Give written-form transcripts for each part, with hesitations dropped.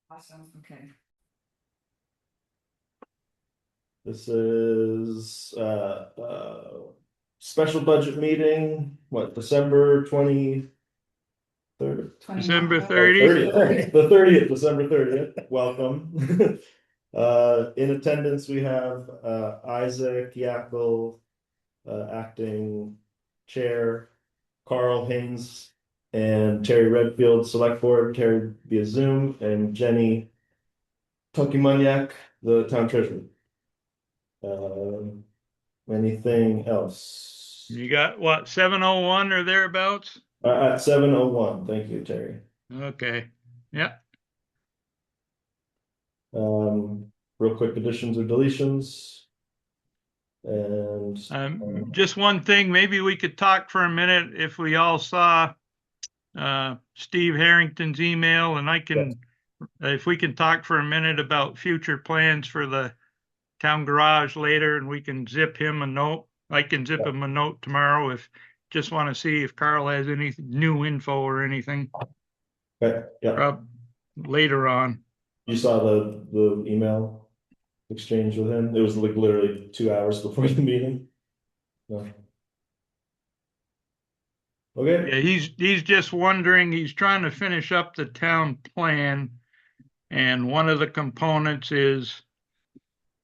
Awesome, okay. This is special budget meeting, what, December 23rd? Twenty-nine. December Oh, 30th. 30th, the 30th, December 30th. Welcome. In attendance, we have Isaac Yackel, acting chair, Carl Haynes and Terry Redfield, select board, Terry via Zoom, and Jenny Tokimanyak, the town treasurer. Anything else? You got what, 701 or thereabouts? At 7:01, thank you, Terry. Okay. Yeah. Real quick additions or deletions. And Just one thing, maybe we could talk for a minute if we all saw Steve Harrington's email, and if we can talk for a minute about future plans for the town garage later, and we can zip him a note. I can zip him a note tomorrow if just want to see if Carl has any new info or anything. okay, yeah, Later on. you saw the email exchange with him. It was like literally 2 hours before the meeting. No. Okay. Yeah, he's just wondering, he's trying to finish up the town plan, and one of the components is,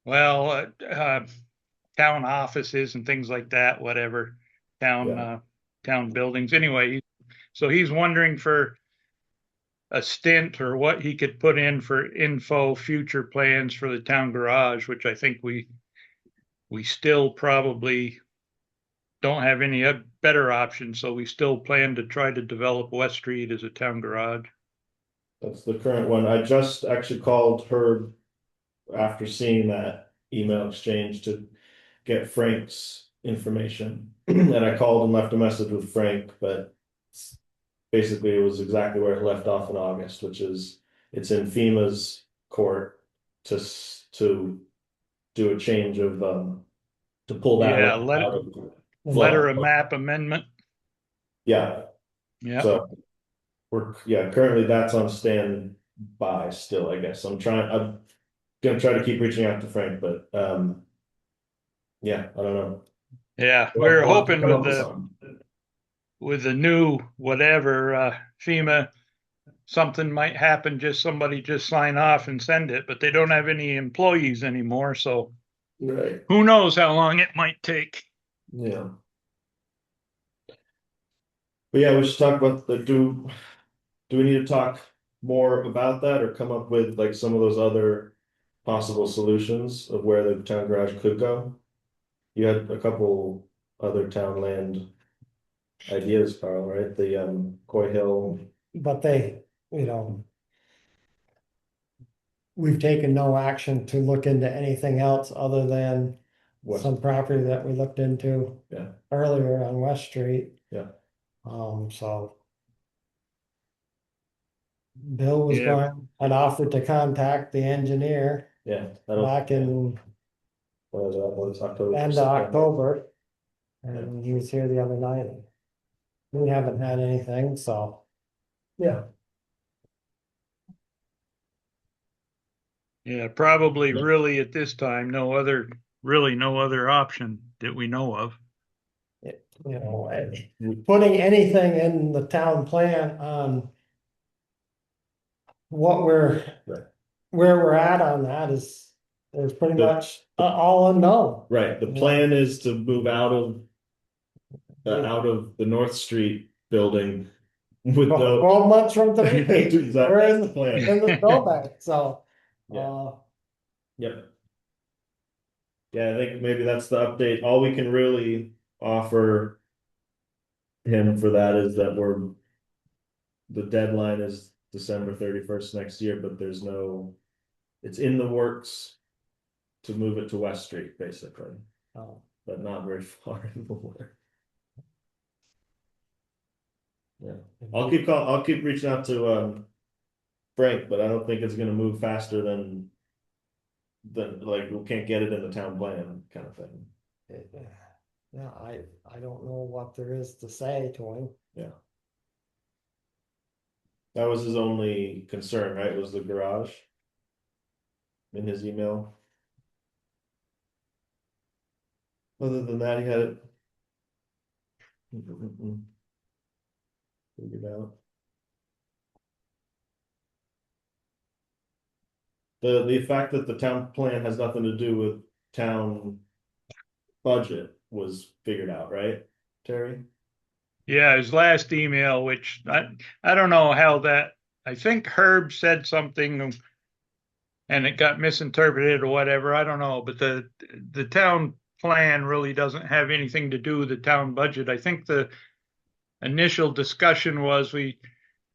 well, town offices and things like that, whatever, town Yeah. town buildings. Anyway, so he's wondering for a stint or what he could put in for info future plans for the town garage, which I think we still probably don't have any better options, so we still plan to try to develop West Street as a town garage. That's the current one. I just actually called her after seeing that email exchange to get Frank's information. And I called and left a message with Frank, but basically it was exactly where it left off in August, which is it's in FEMA's court to do a change of to pull that Yeah, out of letter flood. of map amendment. Yeah. Yeah. So we're currently that's on standby still, I guess. I'm gonna try to keep reaching out to Frank, but yeah, I don't know. Yeah, we were We'll have to hoping come with up with the something. new whatever FEMA, something might happen, just somebody just sign off and send it, but they don't have any employees anymore, so Right. who knows how long it might take. Yeah. But yeah, we should talk about do we need to talk more about that or come up with like some of those other possible solutions of where the town garage could go? You had a couple other town land ideas, Carl, right? The Coy Hill. But we've taken no action to look into anything else other than West. some property that we looked into Yeah. earlier on West Street. Yeah. So Bill was Yeah. had offered to contact the engineer Yeah. I don't. back in What was that? What was October? end of September? October. And he was here the other night. We haven't had anything, so. Yeah. Yeah, probably really at this time, no other option that we know of. Putting anything in the town plan on what Right. where we're at on that is pretty much all unknown. Right. The plan is to move out of the North Street building with no 12 months from today. Exactly. We're That's the plan. in the snowbank, so. Yeah. Yep. Yeah, I think maybe that's the update. All we can really offer him for that is that the deadline is December 31st next year, but it's in the works to move it to West Street, basically, but not very far anymore. Yeah, I'll keep reaching out to Frank, but I don't think it's gonna move faster than like we can't get it in the town plan kind of thing. Yeah, I don't know what there is to say to him. Yeah. That was his only concern, right? Was the garage in his email. Other than that, he had it figured out. The fact that the town plan has nothing to do with town budget was figured out, right, Terry? Yeah, his last email, which I don't know how that, I think Herb said something and it got misinterpreted or whatever. I don't know, but the town plan really doesn't have anything to do with the town budget. I think the initial discussion was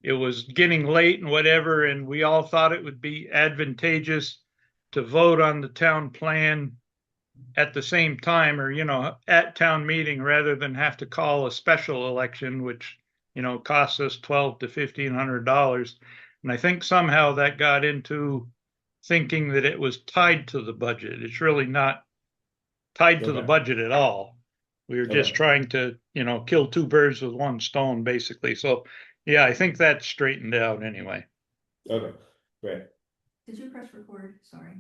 it was getting late and whatever, and we all thought it would be advantageous to vote on the town plan at the same time, or at town meeting, rather than have to call a special election, which costs us $1,200 to $1,500. And I think somehow that got into thinking that it was tied to the budget. It's really not tied to the Okay. budget at all. We were just Okay. trying to kill two birds with one stone, basically. So yeah, I think that's straightened out anyway. Okay, great. Did you press record? Sorry.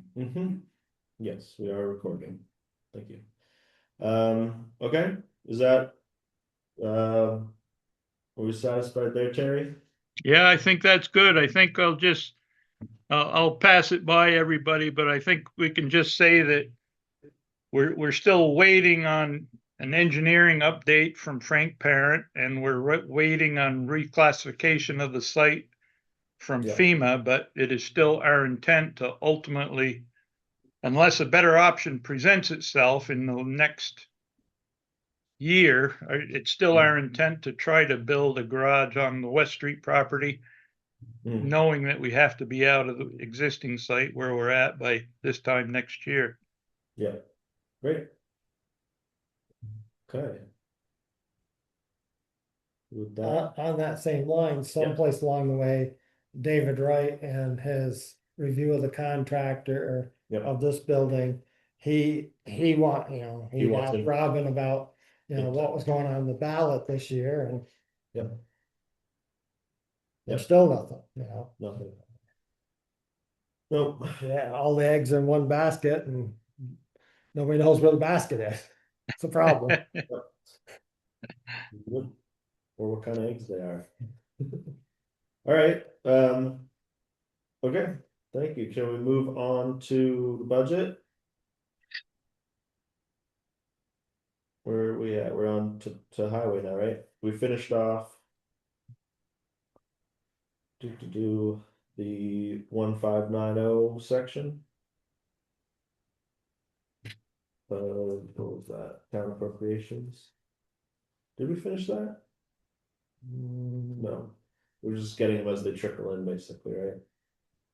Yes, we are recording. Thank you. Okay, is that, are we satisfied there, Terry? Yeah, I think that's good. I think I'll pass it by everybody, but I think we can just say that we're still waiting on an engineering update from Frank Parent, and we're waiting on reclassification of the site from Yeah. FEMA, but it is still our intent to ultimately, unless a better option presents itself in the next year, it's still our intent to try to build a garage on the West Street property, knowing that we have to be out of the existing site where we're at by this time next year. Yeah, great. Okay. With that, On that same line, someplace along the way, David Wright and his review of the contractor Yep. of this building, he He wants asked to- Robin about, what was going on the ballot this year, and Yep. there's Yep. still nothing, Nothing. Nope. Yeah, all the eggs in one basket and nobody knows where the basket is. It's a problem. Or what kind of eggs they are. All right, okay, thank you. Can we move on to the budget? Where are we at? We're on to highway now, right? We finished off. Do the 1590 section. What was that? Town appropriations. Did we finish that? No, we're just getting them as they trickle in, basically, right?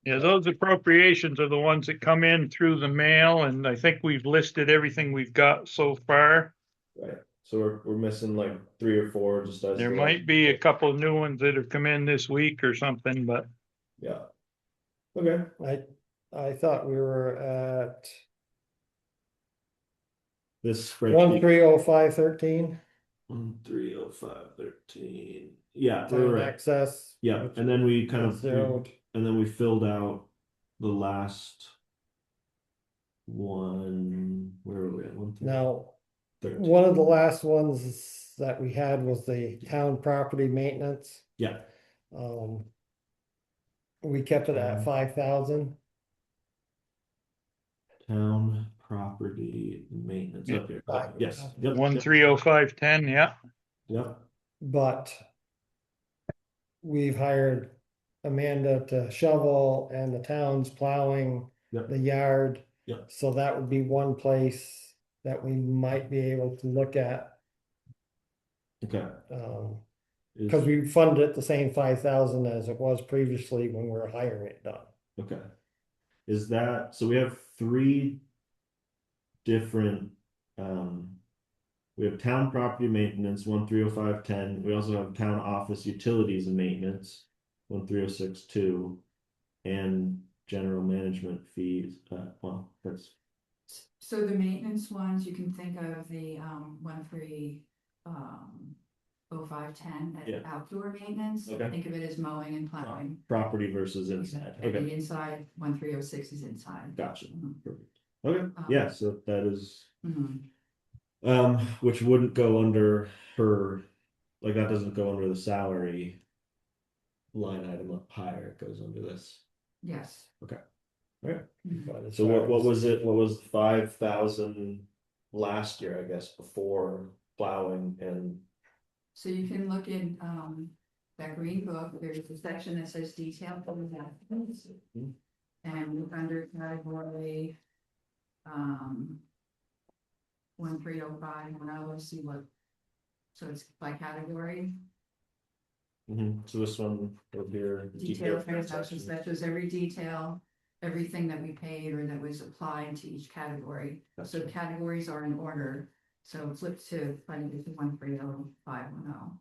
Yeah, those appropriations are the ones that come in through the mail, and I think we've listed everything we've got so far. Right, so we're missing like 3 or 4 just as There might be a couple of new ones that have come in this week or something, but yeah. Okay. I thought we were at This spreadsheet. 130513. 130513. Yeah, Town right. access. Yeah, and then we kind of zeroed. and then we filled out the last one. Where were we at? Now, 13. one of the last ones that we had was the town property maintenance. Yeah. We kept it at 5,000. Town property maintenance up here. Okay, yes. Yep. 130510, yeah. Yep. But we've hired Amanda to shovel and the town's plowing Yep. the yard. Yep. So that would be one place that we might be able to look at. Okay. Because we funded it the same 5,000 as it was previously when we were hiring it done. Okay. Is that so? We have 3 different. We have town property maintenance 130510. We also have town office utilities and maintenance 13062, and general management fees. Well, that's So the maintenance ones, you can think of the 13 0510, Yeah. that's outdoor maintenance. Okay. Think of it as mowing and plowing. Property versus inside, And okay, the inside, 1306 is inside. gotcha, Mhm. perfect. Okay, yeah, so that is, Mhm. which wouldn't go under her, like, that doesn't go under the salary line item up higher, it goes under this. Yes. Alright, Mhm. But as so far what as- was it, what was 5,000 last year, I guess, before plowing and, So you can look in, that green book, there's a section that says detail for the applicants. Mhm. And look under category, 130510, see what, so it's by category. so this one over here. Detail transactions, that shows every detail, everything that we paid or that was applied to each category. So the categories are in order, so flip to, I think it's 130510.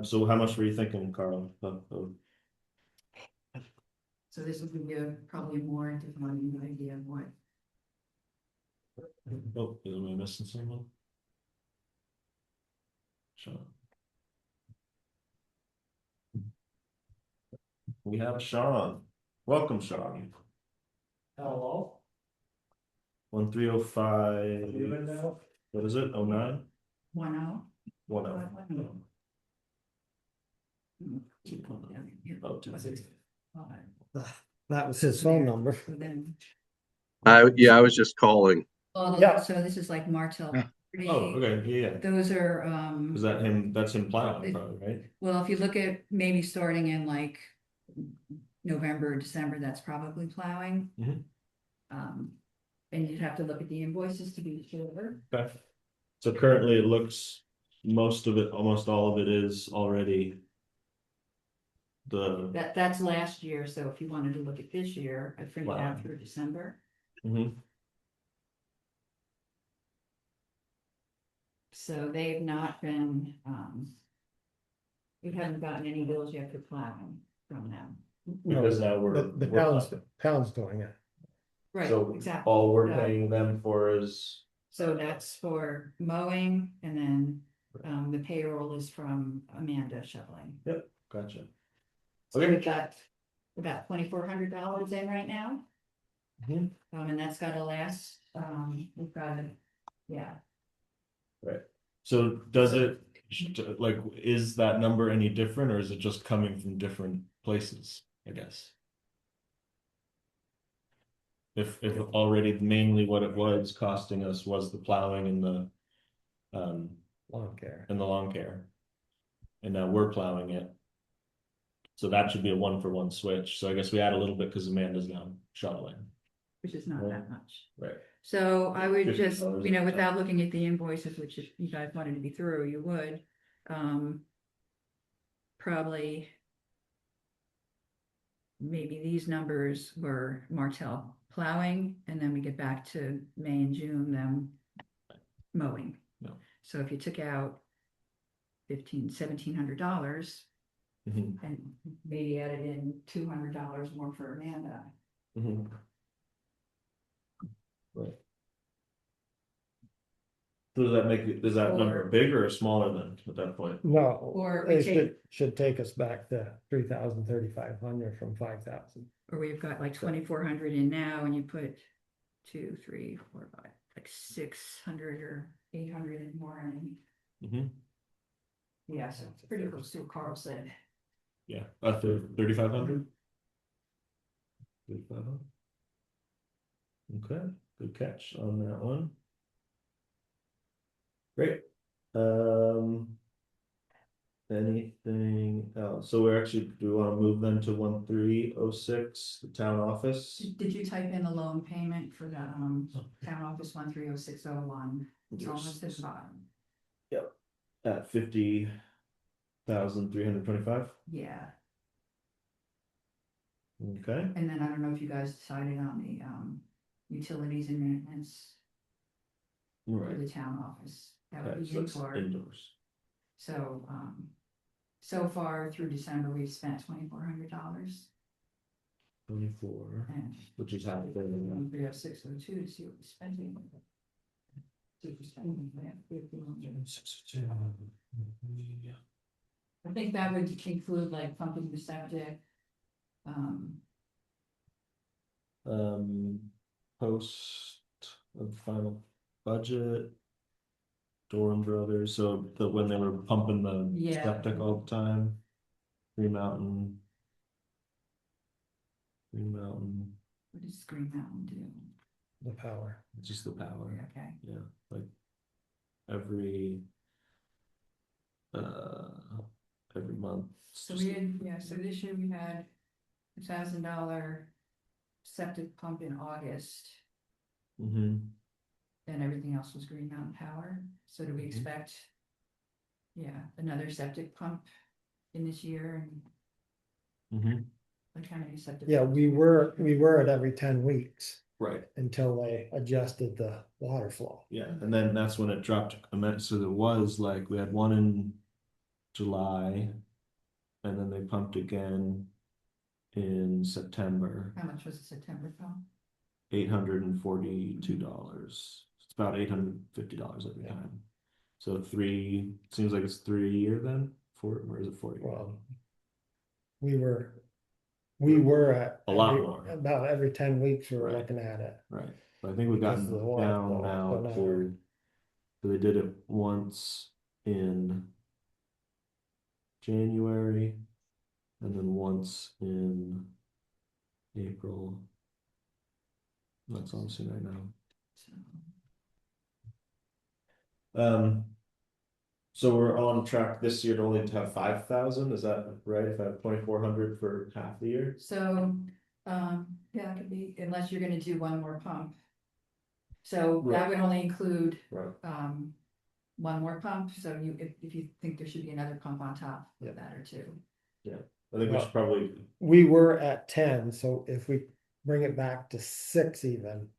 So how much were you thinking, Carl? So this will give you probably more defining idea of what. Oh, am I missing someone? Sean. We have Sean. Welcome, Sean. Hello? 1305. You in now? What is it? 09? 10. 10. Oh, 10. That was his phone number. Then, Yeah, I was just calling. Yeah. so this is like Martel. Oh, okay, yeah. Those are, Is that him? That's him plowing, probably, right? well, if you look at maybe starting in like November, December, that's probably plowing. Mhm. And you'd have to look at the invoices to be sure. Okay. So currently it looks, most of it, almost all of it is already the, That's last year, so if you wanted to look at this year, I printed Wow. out through December. Mhm. So they've not been, we haven't gotten any bills yet for plowing from them. because now we're. The we're town's doing it. Right, So exactly. all we're Yeah. paying them for is, So that's for mowing, and then, the payroll is from Amanda shoveling. gotcha. So Okay. we've got about $2,400 in right now. Mhm. And that's gotta last, we've got it, yeah. So does it, like, is that number any different or is it just coming from different places, I guess? If already mainly what it was costing us was the plowing and the, Lawn care. and the lawn care. And now we're plowing it. So that should be a 1-for-1 switch. So I guess we add a little bit because Amanda's now shoveling. Which is not that much. Right. So I would just, $50 you know, a ton. without looking at the invoices, which if you guys wanted to be through, you would, probably. Maybe these numbers were Martel plowing, and then we get back to May and June, them mowing. No. So if you took out $1,700 Mhm. and maybe added in $200 more for Amanda. Mhm. Right. So does that make it, is that number Or- bigger or smaller than at that point? No, Or we it take- should take us back to 3,300 from 5,000. Or we've got like 2,400 in now, and you put 2, 3, 4, 5, like 600 or 800 and more in. Mhm. Yeah, so it's pretty close to what Carl said. Yeah, 3,500. 3,500. Okay, good catch on that one. Great. Anything else? So we're actually, do we want to move them to 1306, the town office? Did you type in the loan payment for the town office 130601? It's almost at the bottom. At 50,325. Yeah, Okay, and then I don't know if you guys decided on the utilities and maintenance for right. the town office. That would Okay, be so it's indoor. indoors. So so far through December, we've spent $2,400. 24, And which is half of it. 30602 to see what we're spending. I think that would include like pumping the septic. Post of final budget. Dorn Brothers, so that when they were pumping the Yeah. septic all the time. Green Mountain. Green Mountain, What does Green Mountain do? The power. just the power, Okay. yeah, like every. Every month. So we had, yeah, so this year we had $1,000 septic pump in August, Mm-hmm. and everything else was Green Mountain Power. So do we expect, yeah, another septic pump in this year, and Mm-hmm. like how many septic? Yeah, pumps? we were at every 10 weeks Right, until they adjusted the water flow. yeah, and then that's when it dropped immense, so there was like, we had one in July. And then they pumped again in September, How much was the September pump? $842. It's about $850 every time. So seems like it's 3 a year then, or is it 4 a year? Well, we were at A lot more. about every 10 weeks we were Right. looking at it. Right, but I think we've Because gotten of the water down flow, now so now- to, so they did it once in January, and then once in April. That's all I'm seeing right now. So, So we're on track this year to only have 5,000, is that right? If I have 2,400 for half the year? So, yeah, it could be, unless you're gonna do one more pump. So that Right. would only include, Right. one more pump, so if you think there should be another pump on top Yeah. of that or two. I think we should probably, We were at 10, so if we bring it back to 6 even,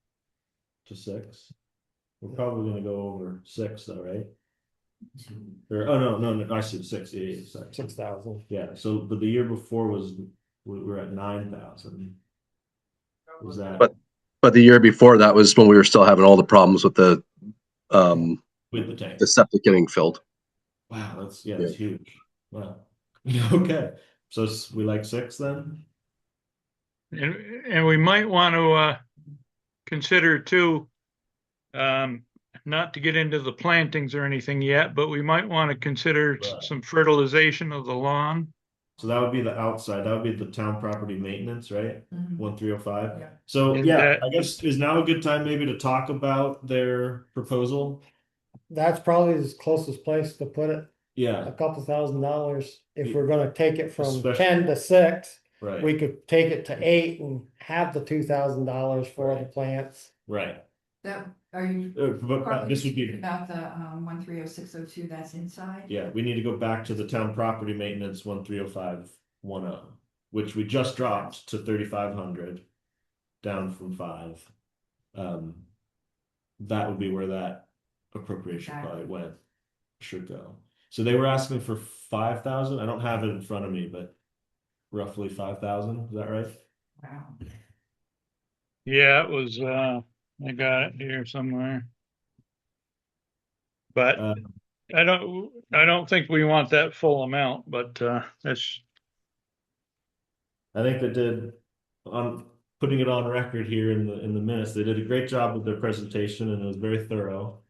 to 6. We're probably gonna go over 6 though, right? Or, oh, no, I see 6, yeah, sorry. 6,000. Yeah, so, but the year before we were at 9,000. Was that But the year before that was when we were still having all the problems with the with the tank? septic getting filled. Wow, that's huge. Wow. Okay, so we like 6 then? And we might want to consider too, not to get into the plantings or anything yet, but we might want to consider Right. some fertilization of the lawn. So that would be the outside, that would be the town property maintenance, right? Mhm. 1305. Yeah. So And yeah, that- I guess is now a good time maybe to talk about their proposal? That's probably the closest place to put it, a Yeah, couple $1,000. If we're gonna take it from Especially- 10 to 6, right, we could take it to 8 and have the $2,000 for the Right. plants. right. That, are you But partly this would speaking be, about the 130602 that's inside? yeah, we need to go back to the town property maintenance 130510, which we just dropped to 3,500, down from 5. That would be where that appropriation probably went, should go. So they were asking for 5,000. I don't have it in front of me, but roughly 5,000. Is that right? Wow. Yeah, it was, I got it here somewhere. But Uh, I don't think we want that full amount, but, that's, I think they did, on putting it on record here in the minutes, they did a great job with their presentation and it was very thorough.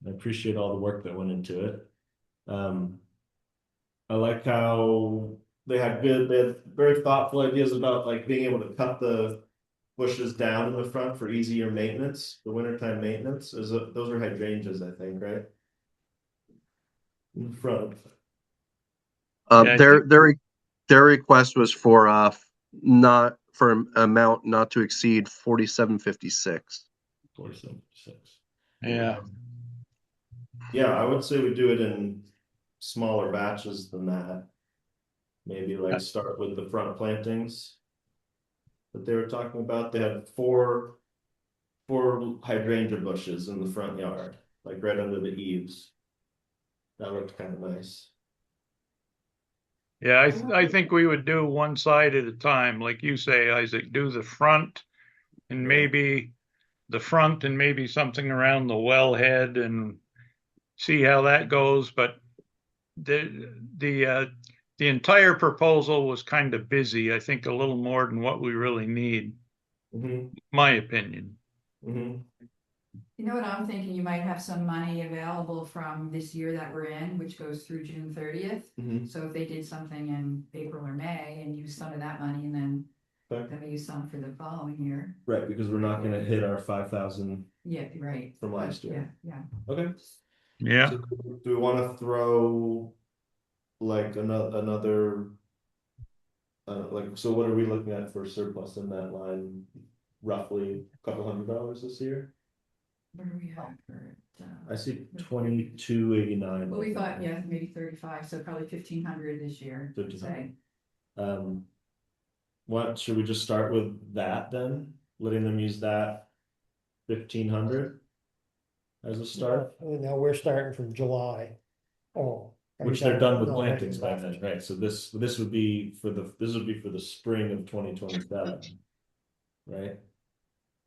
I appreciate all the work that went into it. I like how they had very thoughtful ideas about like being able to cut the bushes down in the front for easier maintenance, the wintertime maintenance. Those are hydrangeas, I think, right? In the front. Yeah, I Their request was for not for an amount not to exceed 4756. 476. yeah. Yeah, I would say we do it in smaller batches than that. Maybe like start with the front plantings that they were talking about. They had four hydrangea bushes in the front yard, like right under the eaves. That looked kind of nice. Yeah, I think we would do one side at a time, like you say, Isaac, do the front and Yeah. maybe the front and maybe something around the wellhead and see how that goes, but the entire proposal was kind of busy, I think a little more than what we really need, my opinion. You know what I'm thinking, you might have some money available from this year that we're in, which goes through June 30th. So if they did something in April or May and use some of that money and then we use some for the following year. Right, because we're not gonna hit our 5,000 Yeah, right. from last year. Yeah. Okay. Yeah. So do we wanna throw like another like, so what are we looking at for surplus in that line? Roughly a couple $100 this year? What do we have for it? I see 2289. Well, we thought, yeah, maybe 35, so probably 1,500 this year. 1,500. What should we just start with that then? Letting them use that 1,500 as a start, Now we're starting from July. Oh. are you which they're talking done about- with no, plantings by left. then, right? So this would be for the spring of 2027, right?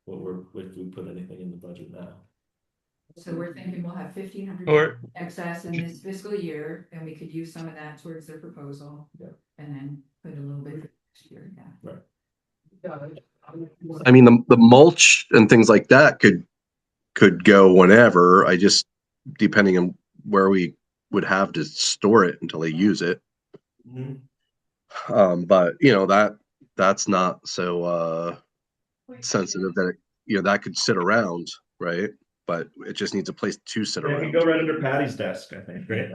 If we put anything in the budget now. So we're thinking we'll have 1,500 Or excess in this fiscal year, and we could use some of that towards their proposal. Yeah. And then put a little bit for next year, yeah. I mean, the mulch and things like that could go whenever. I just, depending on where we would have to store it until they use it. But you know, that's not so sensitive that that could sit around, right? But it just needs a place to sit Yeah, we around. go right under Patty's desk, I think, right?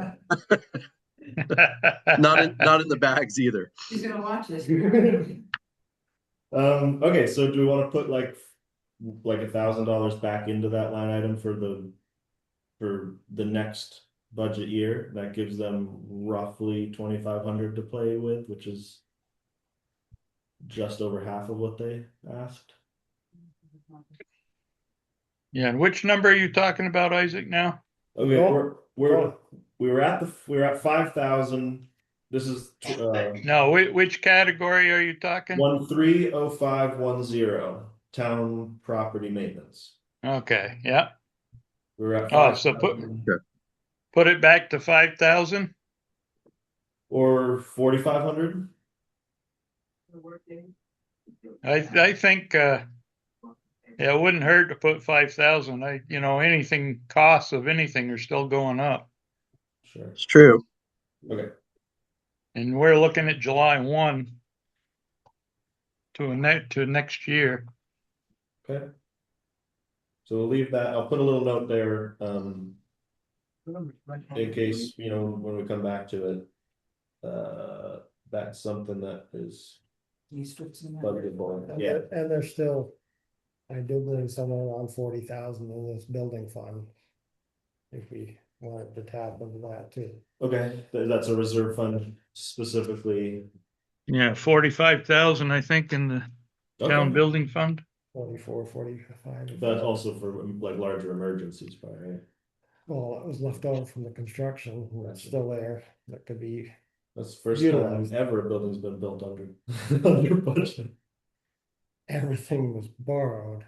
Not in the bags either. He's gonna watch this. Okay, so do we want to put like $1,000 back into that line item for the next budget year? That gives them roughly 2,500 to play with, which is just over half of what they asked. yeah, and which number are you talking about, Isaac, now? Okay, Go. we were at 5,000. This is No, which category are you talking? 130510 town property maintenance. Okay, yeah. We were at Oh, so 5,000 put it back to 5,000? or 4,500. I think yeah, it wouldn't hurt to put 5,000. Anything costs of anything are still going up. Sure. It's true. Okay. And we're looking at July 1 to next year. Okay. So we'll leave that. I'll put a little note there, in case, when we come back to it, that's something that is budgetable. Yeah. And there's still, I do believe somewhere around 40,000 in this building fund. If we wanted to tap into that too. Okay, that's a reserve fund specifically. Yeah, 45,000, I think, in the town Okay. building fund. 44, 45. That's also for like larger emergencies, probably, right? Well, it was left over from the construction, and it's still there, that could be, That's the first Utilized. time ever a building's been built under under budget. everything was borrowed.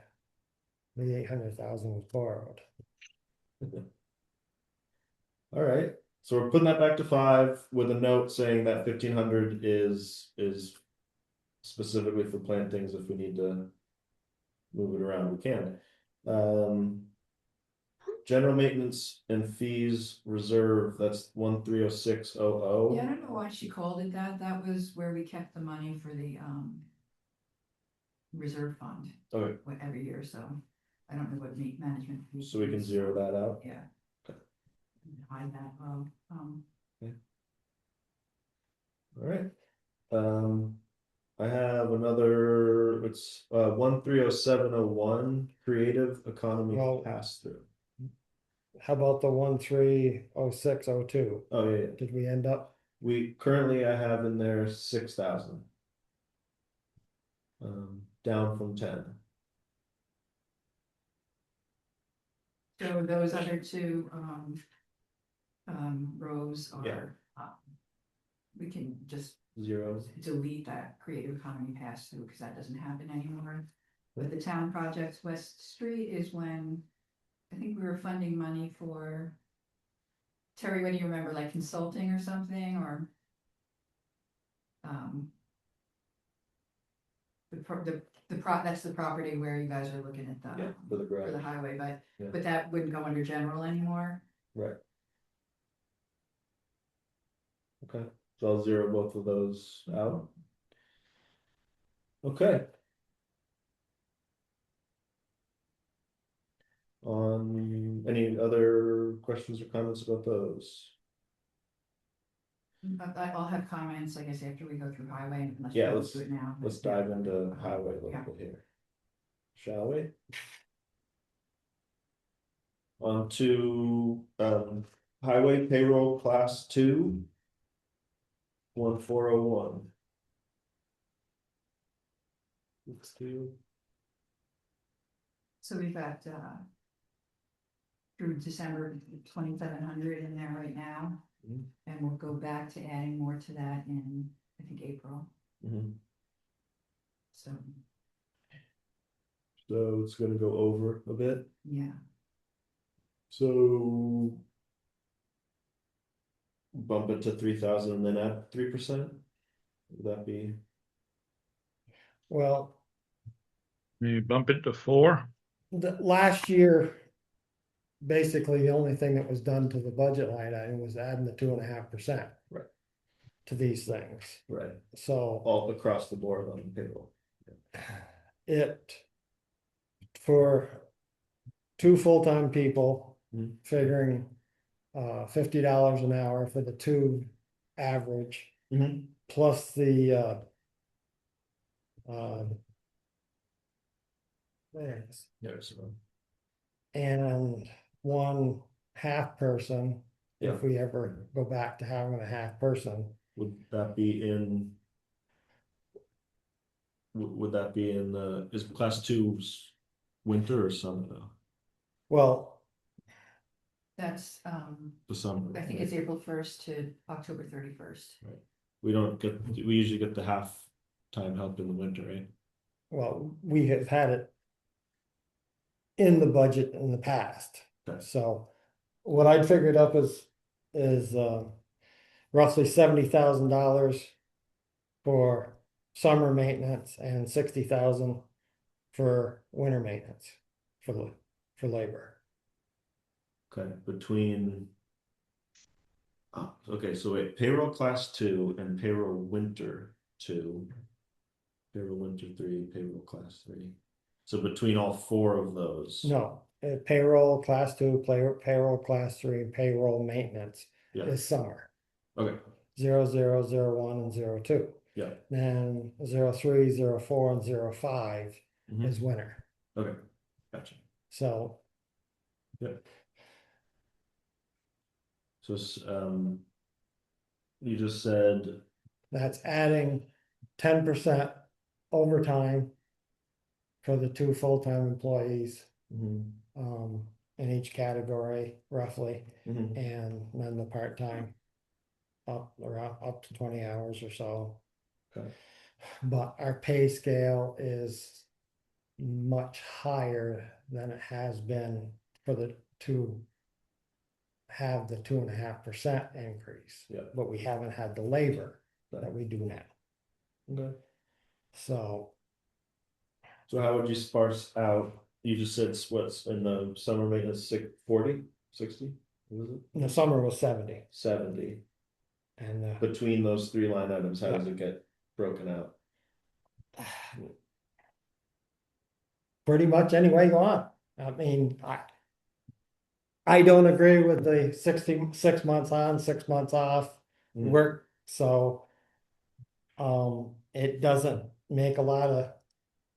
The 800,000 was borrowed. All right, so we're putting that back to 5 with a note saying that 1,500 is specifically for plantings. If we need to move it around, we can. General maintenance and fees reserve, that's 130600. Yeah, I don't know why she called it that. That was where we kept the money for the reserve fund Okay, every year, so I don't know what management. fees so we can is. zero that out. Yeah. Okay. Hide that, well, All right. I have another, it's 130701 creative economy Well- pass through. How about the 130602? Oh yeah, Did we end up? we currently I have in there 6,000. Down from 10. so those other two rows Yeah. are, we can just Zero. delete that creative economy pass through because that doesn't happen anymore. with the town projects. West Street is when I think we were funding money for, Terry, what do you remember, like consulting or something, or? That's the property where you guys are looking at the. Yeah, for the For the garage, highway, Yeah. but that wouldn't go under general anymore. right. Okay, so I'll zero both of those out. Okay. Any other questions or comments about those? But I'll have comments, I guess, after we go through highway, unless we Yeah, go let's- through it now. Let's dive into highway a little Yeah. bit here. Shall we? On to highway payroll class 2. 1401. Let's do. So we've got, through December 2,700 in there right now. Mhm. And we'll go back to adding more to that in, I think, April, Mhm. so, So it's gonna go over a bit, yeah. so. Bump it to 3,000 and then add 3%, would that be? Well, You bump it to 4. last year. Basically, the only thing that was done to the budget line item was adding the 2.5%. Right. To these things, Right, so all across the board on the payroll. it. For 2 full-time people, Mhm. figuring $50 an hour for the 2 average. Plus the thanks. There's one. And 1 half person, Yeah. if we ever go back to having a half person. Would that be in? Would that be in is class 2's winter or summer though? Well, That's, The summer. I think it's April 1st to October 31st. We usually get the half-time help in the winter, right? well, we have had it in the budget in the past. Okay. So what I'd figured up is roughly $70,000 for summer maintenance and 60,000 for winter maintenance for labor. Okay, between. Oh, okay, so wait, payroll class 2 and payroll winter 2. Payroll winter 3, payroll class 3. So between all 4 of those. No, payroll class 2, payroll class 3, and payroll maintenance Yeah, is summer. okay, 0, 0, 0, 1, and 0, 2. yeah. Then 0, 3, 0, 4, and 0, 5 Mhm. is winter. Okay, gotcha. So So you just said, that's adding 10% overtime for the 2 full-time employees mhm, in each category roughly, mhm, and then the part-time up to 20 hours or so. Okay. But our pay scale is much higher than it has been for the have the 2.5% increase. Yeah. But we haven't had the labor Right. that we do now. okay. So So how would you sparse out, you just said what's in the summer maintenance, 40, 60, what was it? in the summer was 70, 70, and between those 3 line items, how does it get broken out? pretty much any way you want. I mean, I don't agree with the 66 months on, 6 months off Mm. work, so it doesn't make a lot of,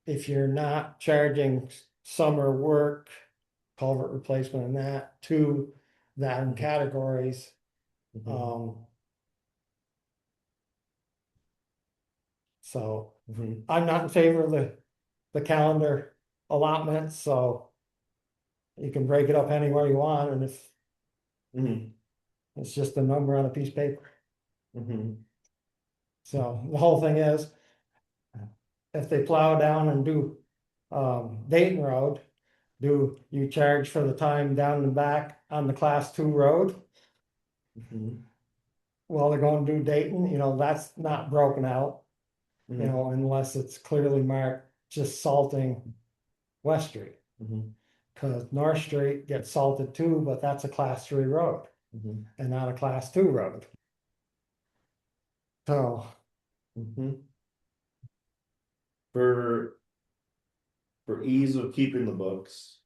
if you're not charging summer work, culvert replacement and that to them categories, Mhm, so mhm, I'm not in favor of the calendar allotments, so you can break it up anywhere you want, and if mhm, it's just a number on a piece of paper. mhm. So the whole thing is, if they plow down and do Dayton Road, do you charge for the time down and back on the class 2 road? Mhm. While they're going to do Dayton, that's not broken out, Mhm. unless it's clearly marked just salting West Street. Mhm. Cause North Street gets salted too, but that's a class 3 road Mhm. and not a class 2 road. So, Mhm. For ease of keeping the books,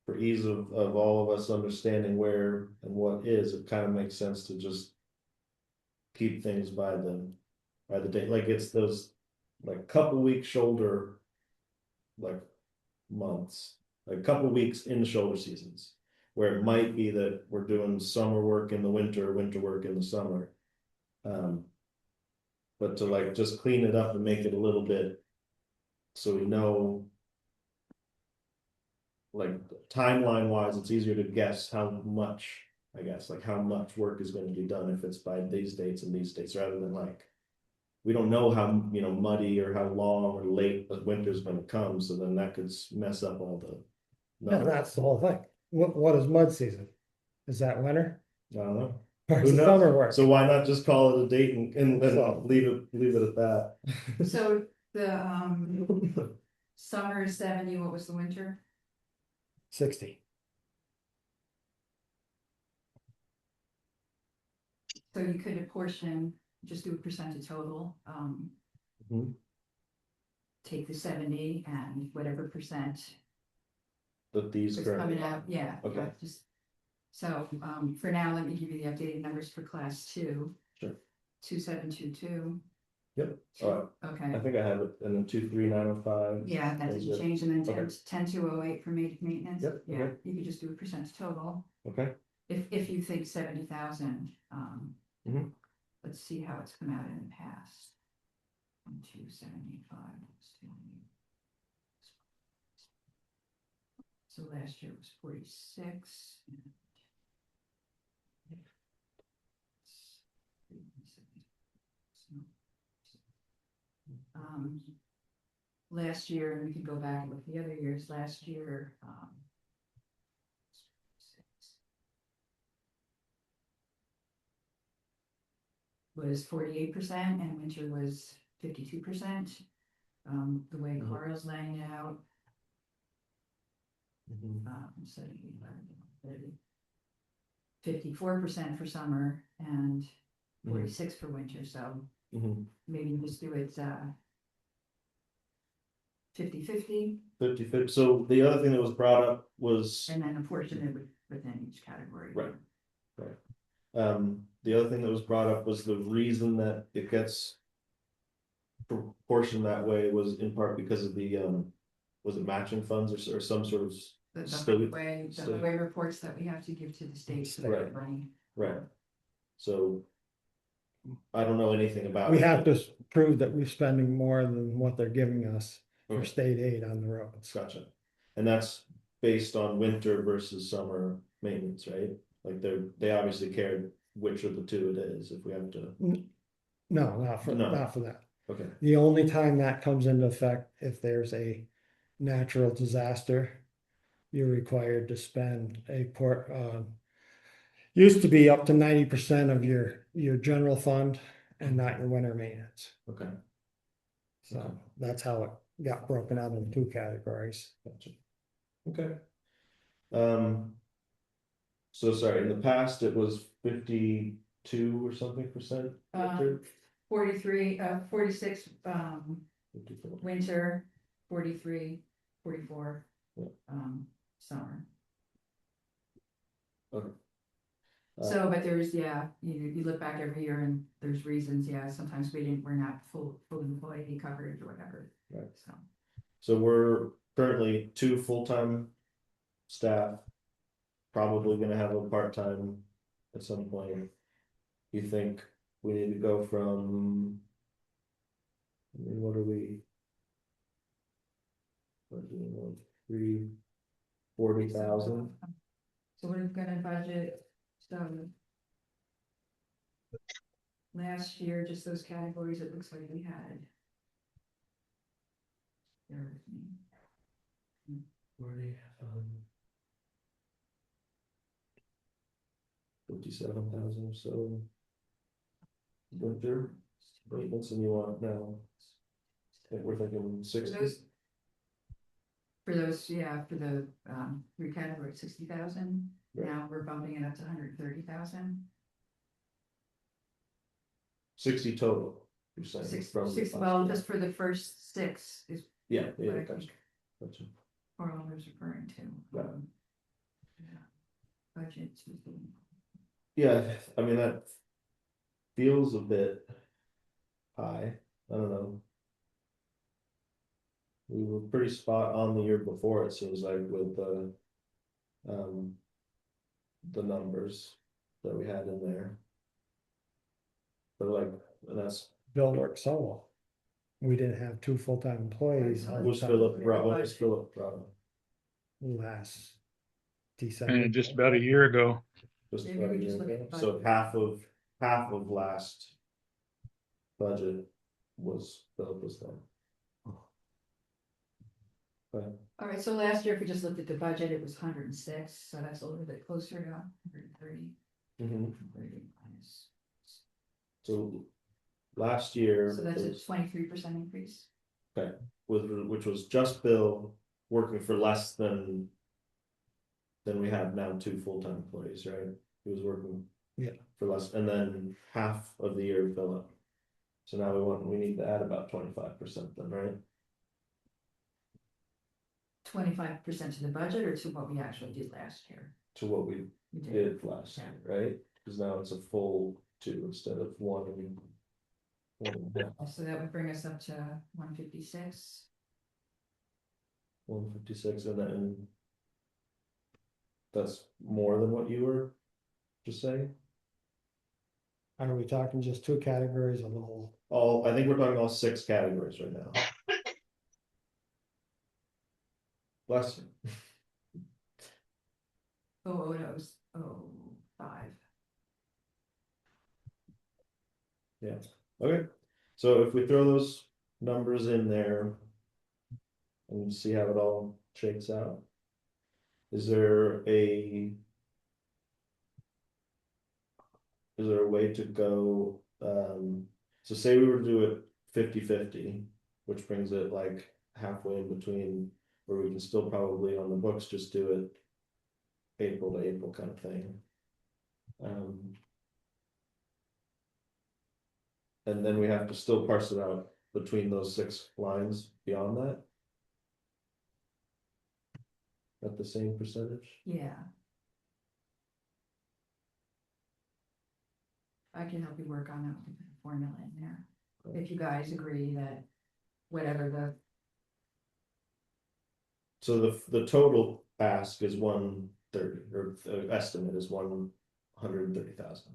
for ease of all of us understanding where and what is, it kind of makes sense to just keep things by the date, like it's those like couple weeks shoulder like months, like a couple weeks in the shoulder seasons, where it might be that we're doing summer work in the winter, winter work in the summer. But to like just clean it up and make it a little bit so we know, like timeline wise, it's easier to guess how much, I guess, like how much work is going to be done if it's by these dates and these dates, rather than like we don't know how muddy or how long or late the winter's going to come, so then that could mess up all the yeah, numbers. that's the whole thing. What is mud season? Is that winter? I don't know. Or Who is it knows? summer work? So why not just call it a date and So- leave it at that? So the summer is 70, what was the winter? 60. So you could apportion, just do a percent of total, Mhm. take the 70 and whatever percent That these is currently. coming out, yeah. Okay. Just, so, for now, let me give you the updated numbers for class 2. Sure. 2722. Yep. All right. I Okay, think I have it, and then 23905. yeah, that Those didn't are- change, and then okay. 10208 for maintenance. Yep, Yeah, okay. you could just do a percent total. Okay. If you think 70,000, Mhm. let's see how it's come out in the past. 1275. So last year was 46. Last year, we could go back and look at the other years, last year, was 48% and winter was 52%. The way Mhm. Carl's laying it out, Mhm. 54% for summer and Mhm. 46 for winter, so Mhm. maybe you just do it 50/50, 50/50. So the other thing that was brought up was, and then apportion it within each category. Right. The other thing that was brought up was the reason that it gets proportioned that way was in part because of the, was it matching funds or some sort of The state? highway, the state- highway reports that we have to give to the state. So Right. running. Right. So I don't know anything about We it, have but- to prove that we're spending more than what they're giving us for Okay. state aid on the roads. Gotcha. And that's based on winter versus summer maintenance, right? Like they obviously cared which of the two it is, if we have to, No, No. not for that. okay. The only time that comes into effect, if there's a natural disaster, you're required to spend used to be up to 90% of your general fund and not your winter maintenance. Okay, So that's how it got broken out into 2 categories. gotcha. Okay. So sorry, in the past it was 52 or something percent winter? 43, 46, 54. winter, 43, 44, Yeah. summer. Okay. So, but there's, yeah, you look back every year and there's reasons, yeah, sometimes we're not full employee coverage or whatever. Right. So, So we're currently 2 full-time staff. Probably gonna have a part-time at some point. You think we need to go from? I mean, what are we? What are we doing, 340,000? So we're gonna budget, so. Last year, just those categories, it looks like we had. Bear with me. $57,000 or so. Winter maintenance, and you want now? I think we're thinking For 60. those, yeah, for the, three categories, 60,000, Right. now we're bumping it up to 130,000. 60 total, you're saying? Six, from the well, last just for the first 6 is year. Yeah, what I gotcha. think Gotcha. Carl was referring to. Right. Yeah. Budget. Yeah, I mean, that feels a bit high, I don't know. We were pretty spot on the year before, it seems like, with the numbers that we had in there. But like, and that's, Bill worked solo. We didn't have 2 full-time employees all the was time Philip Bravo, last December. And just about a year ago. just Maybe about we a just year look at ago. the So budget. half of last budget was Philip was there. Okay. All right, so last year, if we just looked at the budget, it was 106, so that's a little bit closer to 130. Mhm. 30 minus. So last year. So that's it a was- 23% increase. which was just Bill working for less than we have now 2 full-time employees, right? He was working. Yeah. For less, and then half of the year Philip. So now we need to add about 25% then, right? 25% to the budget or to what we actually did last year? To what we We did last year, right? Because now it's a full 2 instead of 1 and 1.5. So that would bring us up to 156. 156, and then that's more than what you were just saying? Are we talking just 2 categories of the whole? I think we're talking all 6 categories right now. Bless you. Oh, that was 05. Yeah, okay, so if we throw those numbers in there. And see how it all shakes out. Is there a way to go, so say we were to do it 50-50, which brings it like halfway in between, where we can still probably on the books just do it April to April kind of thing. And then we have to still parse it out between those 6 lines beyond that. At the same percentage? Yeah. I can help you work on that, we can put a formula in there. If you guys agree that whatever the, So the total ask is 130, or the estimate is 130,000.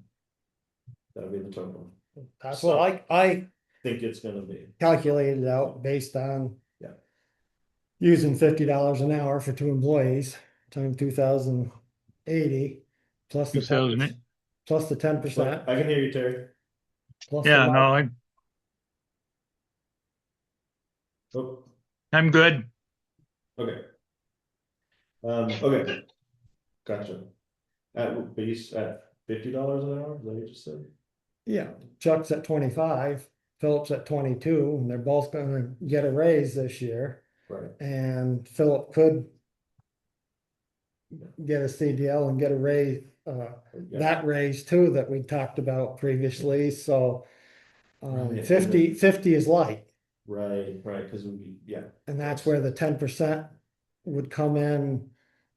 That'd be the total. That's what I Think it's gonna be. calculated out based on. Yeah. Using $50 an hour for 2 employees, times 2,080, plus the 2008. plus the 10%. I can hear you, Terry. Plus Yeah, the, no, Oh, I'm good. okay. Okay. Gotcha. At base at $50 an hour, is that what you just said? yeah, Chuck's at 25, Philip's at 22, and they're both gonna get a raise this year. Right. And Philip could get a CDL and get a raise, Yeah. that raise too that we talked about previously, so. Right. 50 is light, Right, because yeah. and that's where the 10% would come in.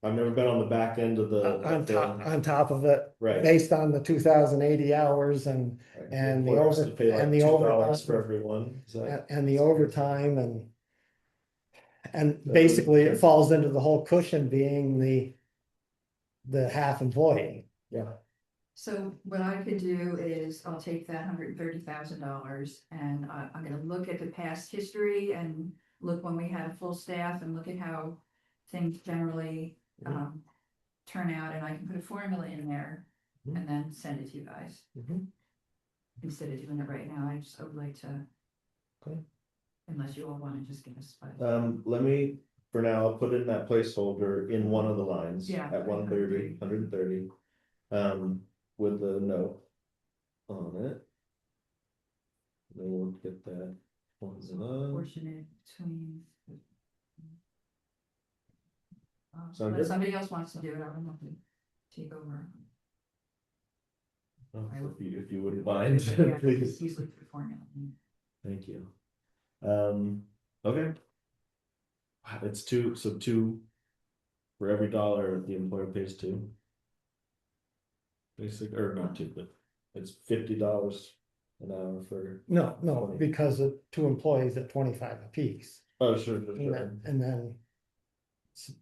I've never been on the back end of On top of it, Right. based on the 2,080 hours and Right. and the Employers over- to pay like and the $2 overtime. for everyone. Is that? and the overtime and basically it falls into the whole cushion being the half employee. Yeah. so what I could do is I'll take that $130,000 and I'm gonna look at the past history and look when we had a full staff and look at how things generally turn out, and I can put a formula in there Mhm. and then send it to you guys. Mhm. Instead of doing it right now, I would like to. Okay. Unless you all want to just give us. Let me for now, I'll put in that placeholder in one of the lines Yeah, at 130. With the note on it. Then we'll get that. Proportionate between. Sound Unless good? somebody else wants to do it, I don't know to take over. Oh, if you wouldn't mind, Yeah, please. he's looking for formula. Thank you. Okay. It's two, so two for every dollar the employer pays two. Basic, or not two, but it's $50 an hour for, No, 20. because of 2 employees at 25 apiece. oh, sure, And then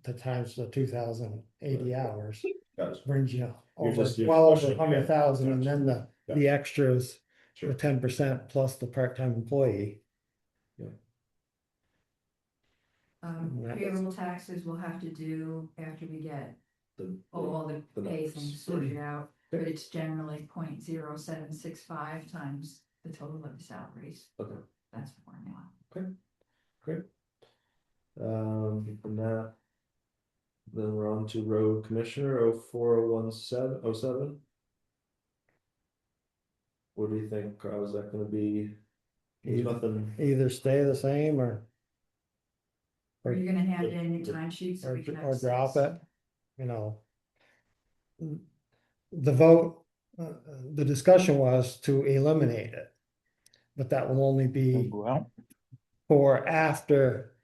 the times the 2,080 hours Gotcha. brings you You're over, just- you're well over pushing, 100,000, and gotcha. then the Gotcha. extras, the Sure. 10% plus the part-time employee. And that was- Payroll taxes we'll have to do after we get The, all the The pay numbers. things sorted out, but Okay. it's generally 0.0765 times the total of the salaries. okay, That's the formula. great. From that. Then we're on to road commissioner 0401707. What do you think, Carl? Is that gonna be? There's Either- nothing, Either stay the same or Are you gonna hand in your timesheet so we can have drop six? it, you know. The vote, the discussion was to eliminate it. But that will only be Well, for after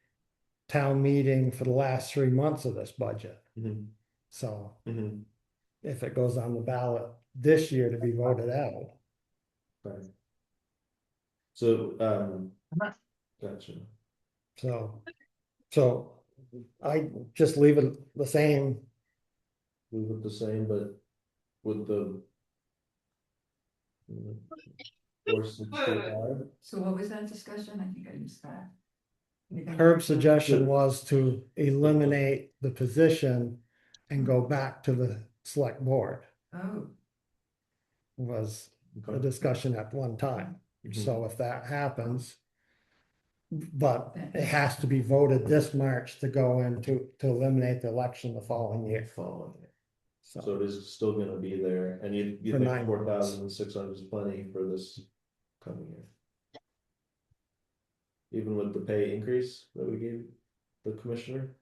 town meeting for the last 3 months of this budget. Mhm, So mhm, if it goes on the ballot this year to be voted out, right. So, gotcha. so I just leave it the same. Leave it the same, but with the. 465. So what was that discussion? I think I missed that. Herb's suggestion was to eliminate the position and go back to the select board, Oh, was the Okay. discussion at one time. Mhm. So if that happens, but it has to be voted this March to go into, to eliminate the election the following year. Following it. So, So it is still gonna be there, and you For think 9 months. 4,600 is plenty for this coming year? Even with the pay increase that we gave the commissioner?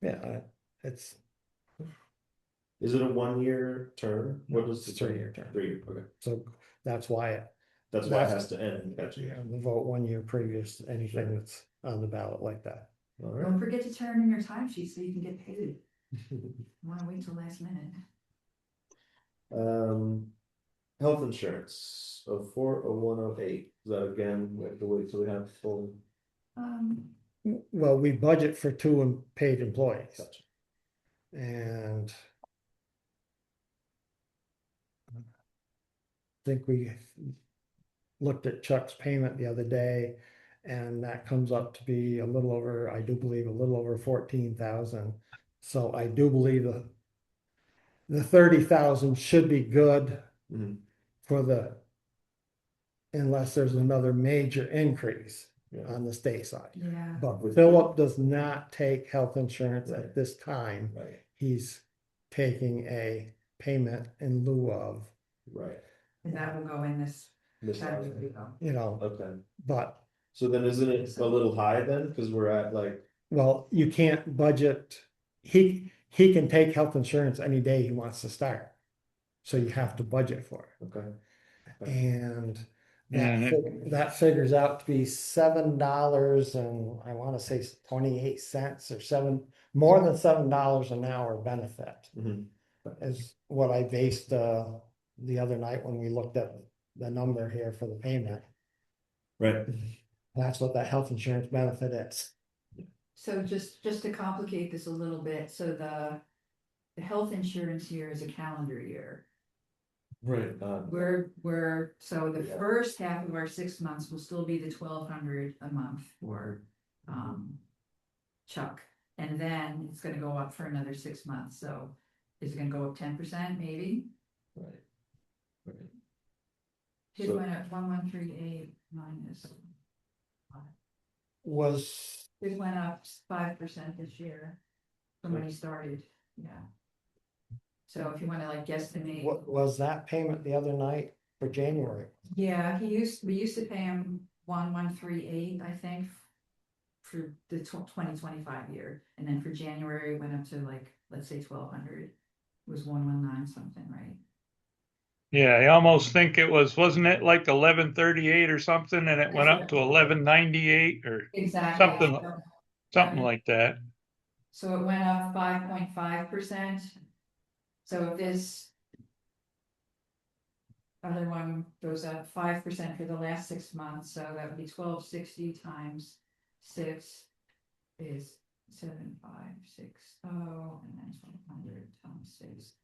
yeah, it's, Is it a 1 year term? No, What is the it's 3-year term. 3 year, okay, so that's why it, that's why it has to end, gotcha. the vote 1 year previous to anything that's on the ballot like that. All don't right. forget to turn in your timesheet so you can get paid. Wanna wait till last minute? Health insurance of 40108, is that again, we have to wait till we have full, Well, we budget for 2 paid employees, gotcha. and I think we looked at Chuck's payment the other day, and that comes up to be a little over, I do believe, a little over 14,000. So I do believe the 30,000 should be good Mhm. for the, unless there's another major increase Yeah. on the state side. Yeah, But With- Philip does not take health insurance Right. at this time. Right, He's taking a payment in lieu of, right. and that will go in this This category line. though. you know, Okay, but, so then isn't it a little high then, cause we're at like, well, you can't budget. He can take health insurance any day he wants to start. So you have to budget for it. okay. And And that figures out to be $7 and I wanna say 28 cents or more than $7 an hour benefit. Mhm. Is what I based the other night when we looked at the number here for the payment. Right, That's what that health insurance benefit is. So just to complicate this a little bit, so the health insurance year is a calendar year. right, So the Yeah. first half of our 6 months will still be the 1,200 a month for Chuck. And then it's gonna go up for another 6 months, so is it gonna go up 10% maybe? right. Right. His So- went up 1,138 minus. Was It went up 5% this year from when he started, yeah. So if you wanna like guesstimate, What was that payment the other night for January? yeah, we used to pay him 1138, I think. For the 2025 year, and then for January, it went up to like, let's say 1200. It was 119 something, right? Yeah, I almost think it wasn't it like 1138 or something, and it went up to 1198 or Exactly. something like that. So it went up 5.5%. So if this other one goes up 5% for the last 6 months, so that would be 1260 times 6 is 7560, and then 1200 times 6.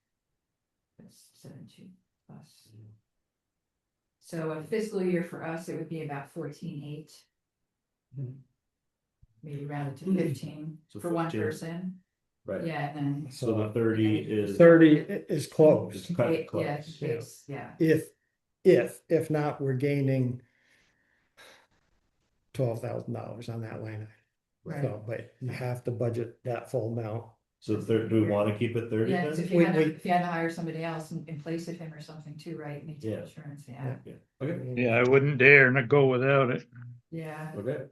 That's 72 plus. So a fiscal year for us, it would be about 14.8. Maybe round it to 15 So for one 15. person. Right. Yeah, and then. So the 30 is 30 is close. It's cut Yeah, close. it's, yeah. If not, we're gaining $12,000 on that line item. Right. So, but you have to budget that full amount. So do we want to keep it 30 Yeah, then? so if you had to hire somebody else in place of him or something too, right? Need to Yeah. insurance, yeah. Yeah. Okay. Yeah, I wouldn't dare not go without it. Yeah, Okay.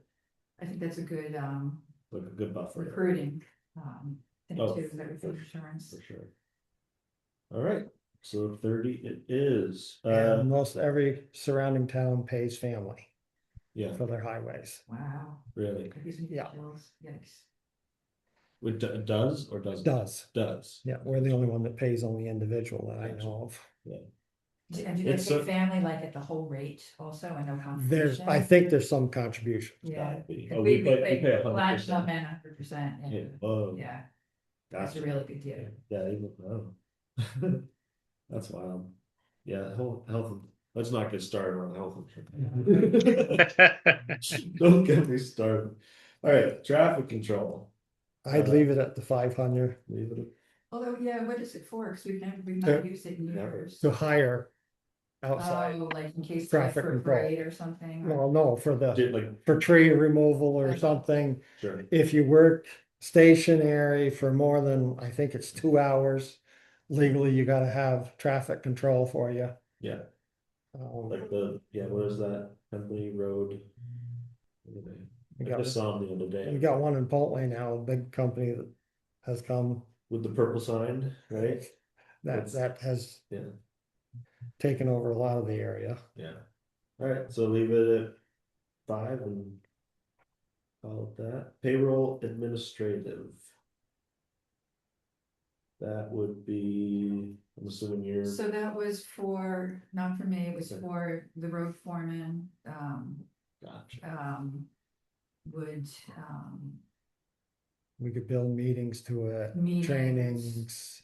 I think that's a good Like a good buffer. recruiting thing Oh, too, that for- with insurance. For sure. All right. So 30 it is. And most every surrounding town pays family Yeah, for their highways. Wow. really. That gives me Yeah. chills. Yikes. It does or doesn't? Does. Does. Yeah, we're the only one that pays only individual that I know of. And do they It's pay a- family like at the whole rate also and no There's, contribution? I think there's some contribution. Yeah. Gotta be. 'Cause Oh, we we pay pay 100%. Not 100%. Yeah. And, Oh, yeah, that's a gotcha. really big deal. Yeah, even, oh. That's wild. Yeah, health, let's not get started on health insurance. Don't get me started. All right, traffic control. I'd leave it at the 500 Leave it Although, yeah, what is it for? Because we've There- not used it in never. years. to hire outside. Oh, like in case like traffic for a control. parade or something. or- Well, no, for Did like, for tree removal or Okay. something. sure, If you work stationary for more than, I think it's 2 hours, legally, you gotta have traffic control for you. yeah, Um, like what is that, Henley Road? What are they? We I got- just saw them the other day. We got one in Poltley now, a big company that has come, With the purple sign, right? That's- that has Yeah, taken over a lot of the area. yeah. All right, so leave it at 5 and call it that. Payroll administrative. That would be, I'm assuming you're, So that was for, not for me, it was Okay. for the road foreman, gotcha, would, We could build meetings to it, Meetings. trainings,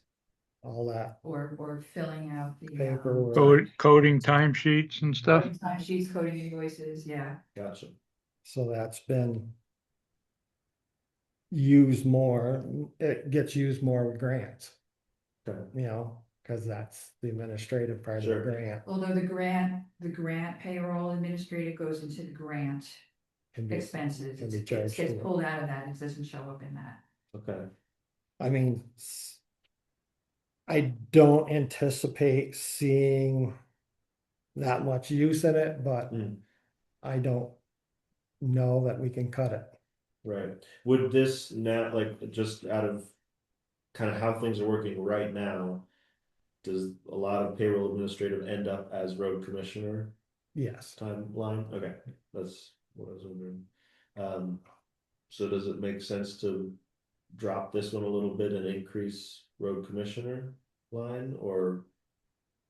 all that. or filling out the. Paperwork. Coding timesheets and stuff. Coding time sheets, coding invoices, yeah. gotcha. So that's been used more, it gets used more with grants, Okay. you know, because that's the administrative part of the Sure. grant. Although the grant payroll administrative goes into the grant Can be- expenses. can be It charged gets to it. pulled out of that, it doesn't show up in that. Okay, I mean, I don't anticipate seeing that much use in it, but Hmm. I don't know that we can cut it. right. Would this now, like, just out of kind of how things are working right now, does a lot of payroll administrative end up as road commissioner Yes, timeline? Okay, that's what I was wondering. So does it make sense to drop this one a little bit and increase road commissioner line, or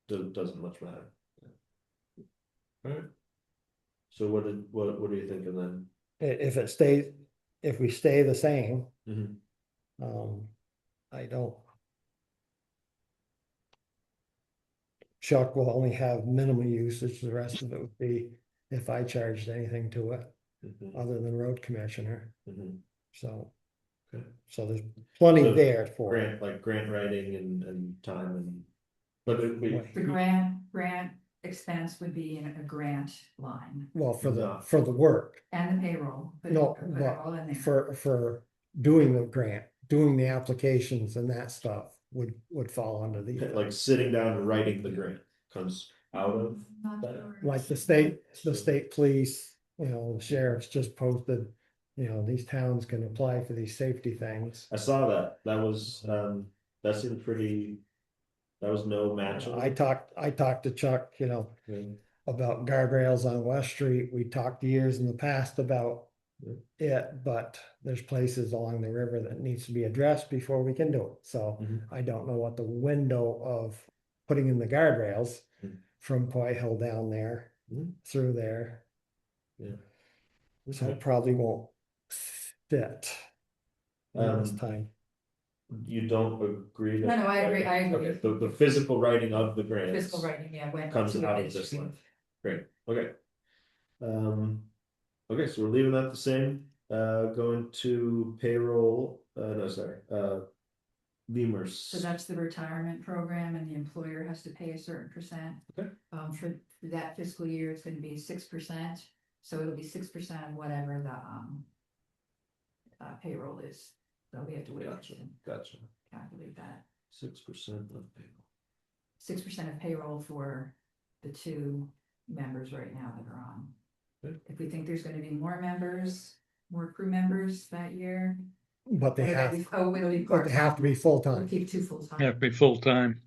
doesn't much matter? Alright. So what are you thinking then? if it stays, if we stay the same, Mhm. I don't. Chuck will only have minimal usage, the rest of it would be if I charged anything to it, Mhm. other than road commissioner, Mhm. so. Okay. So there's plenty So there for it. Grant, like grant writing and time and, but The grant expense would be in a grant line Well, No. for the work, and the payroll. no, put it all in but there. for doing the grant, doing the applications and that stuff would fall under the. Like sitting down and writing the grant comes out of Not that. sure. Like the state police, the sheriff's just posted, these towns can apply for these safety things. I saw that. That seemed pretty, that was no match. I talked to Chuck, Yeah. about guardrails on West Street. We talked years in the past about it, but there's places along the river that needs to be addressed before we can do it. So Mhm. I don't know what the window of putting in the guardrails Mhm. from Coy Hill down there Mhm. through there. Yeah. So Okay. it probably won't fit in this Um, time. You don't agree that? No, I agree, I agree. Okay, the physical writing of the grants. Fiscal writing, yeah, went Comes to out it of this this year. line. Great, okay. Okay, so we're leaving that the same, going to payroll, no, sorry, Lemurs. So that's the retirement program and the employer has to pay a certain percent. Okay. For that fiscal year, it's gonna be 6%, so it'll be 6% of whatever the payroll is. So we have to wait Gotcha, to gotcha. calculate that. 6% of payroll. 6% of payroll for the two members right now that are on. Good. If we think there's gonna be more members, more crew members that year. But they have, it'll be but they part-time. have to be We'll full-time. keep two full-time. Have to be full-time.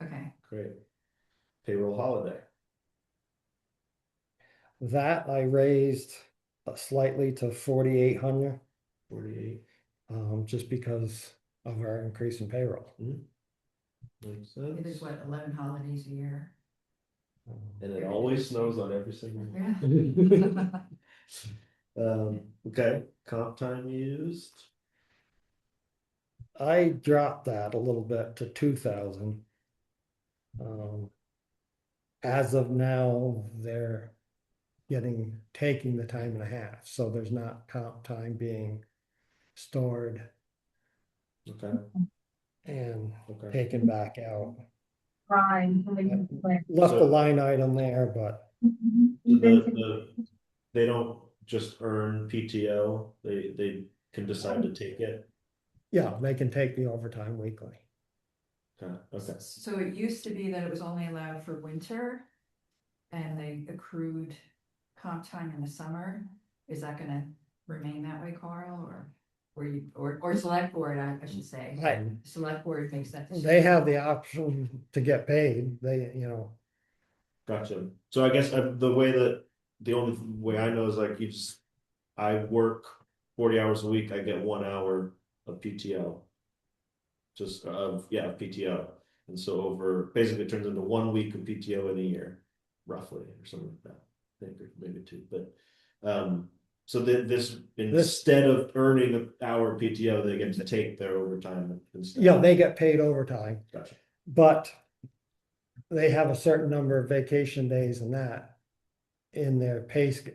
Okay, Great. Payroll holiday. That I raised slightly to 4,800, 48. just because of our increase in payroll. Makes it is sense. what, 11 holidays a year? And it always snows on every single one. Yeah. Okay, comp time used. I dropped that a little bit to 2,000. As of now, they're taking the time and a half, so there's not comp time being stored Okay, and okay. taken back out. Right. Left So- the line item there, but They don't just earn PTO, they can decide to take it. yeah, they can take the overtime weekly. Okay, So it used to be that it was only allowed for winter. And they accrued comp time in the summer. Is that gonna remain that way, Carl, or select board, I should say? Right. Select board makes that. They have the option to get paid, gotcha. So I guess the only way I know is like I work 40 hours a week, I get 1 hour of PTO. Just PTO. And so basically it turns into 1 week of PTO in a year, roughly, or something like that. I think, or maybe 2, but so this instead of earning an hour PTO, they get to take their overtime instead. yeah, they get paid overtime, Gotcha. but they have a certain number of vacation days and that in their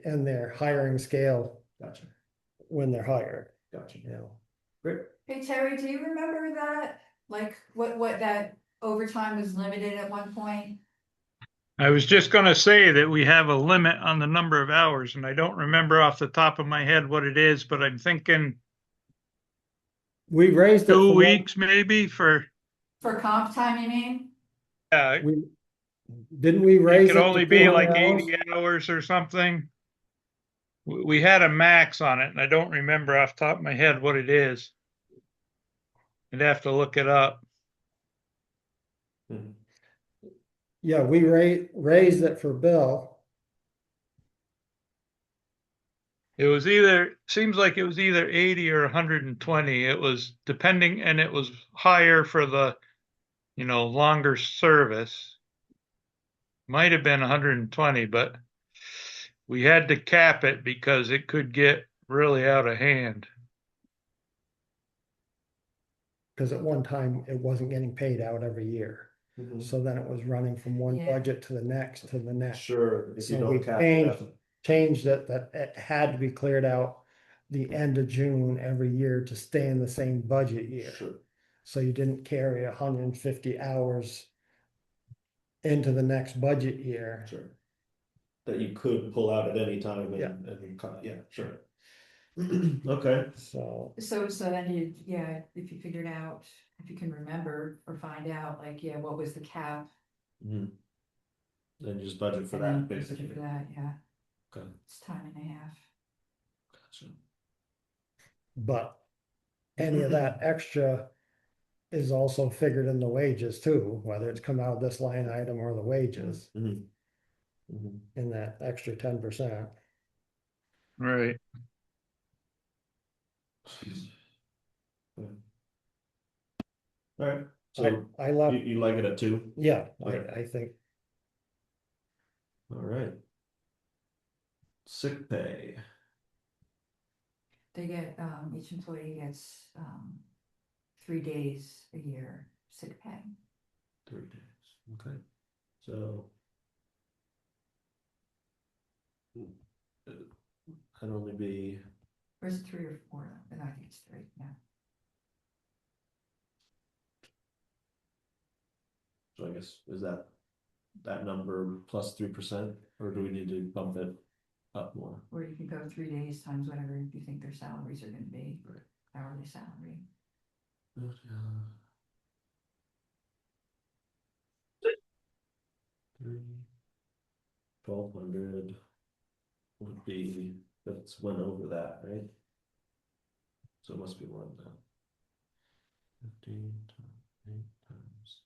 in their hiring scale Gotcha. when they're hired, Gotcha. Great. Hey, Terry, do you remember that? Like, what that overtime was limited at one point? I was just gonna say that we have a limit on the number of hours, and I don't remember off the top of my head what it is, but I'm thinking We raised it 2 from weeks maybe for, For comp time, you mean? didn't we it raise could it to only be 200 like hours? 80 hours or something. We had a max on it, and I don't remember off the top of my head what it is. I'd have to look it up. Yeah, we raised it for Bill. It was seems like it was either 80 or 120. It was depending, and it was higher for the, longer service. Might have been 120, but we had to cap it because it could get really out of hand. Because at one time it wasn't getting paid out every year. So then it was running from one Yeah. budget to the next to the next. Sure, if you So we don't cap it up. changed it that it had to be cleared out the end of June every year to stay in the same budget year. Sure. So you didn't carry 150 hours into the next budget year. Sure. That you could pull out at any time Yeah. and cut, yeah, sure. Okay, So, So then if you figured out, if you can remember or find out, like, what was the cap? mhm. Then just budget for and that, then budget basically. For that, yeah, Okay, it's time and a half. gotcha. but any of that extra is also figured in the wages too, whether it's come out of this line item or the wages, Mhm. Mhm. in that extra 10%. Right. All right, so I left, you like it at 2? yeah, Okay. I think, All right. Sick pay. They get, each employee gets, 3 days a year sick pay. 3 days, okay, so. I'd only be, Or is it 3 or 4? And I think it's 3, yeah. so I guess, is that number plus 3%, or do we need to bump it up more? Or you can go 3 days times whatever you think their salaries are gonna be, or hourly salary. Three. 1,200 would be, that's went over that, right? So it must be more than that. 15 times 8 times.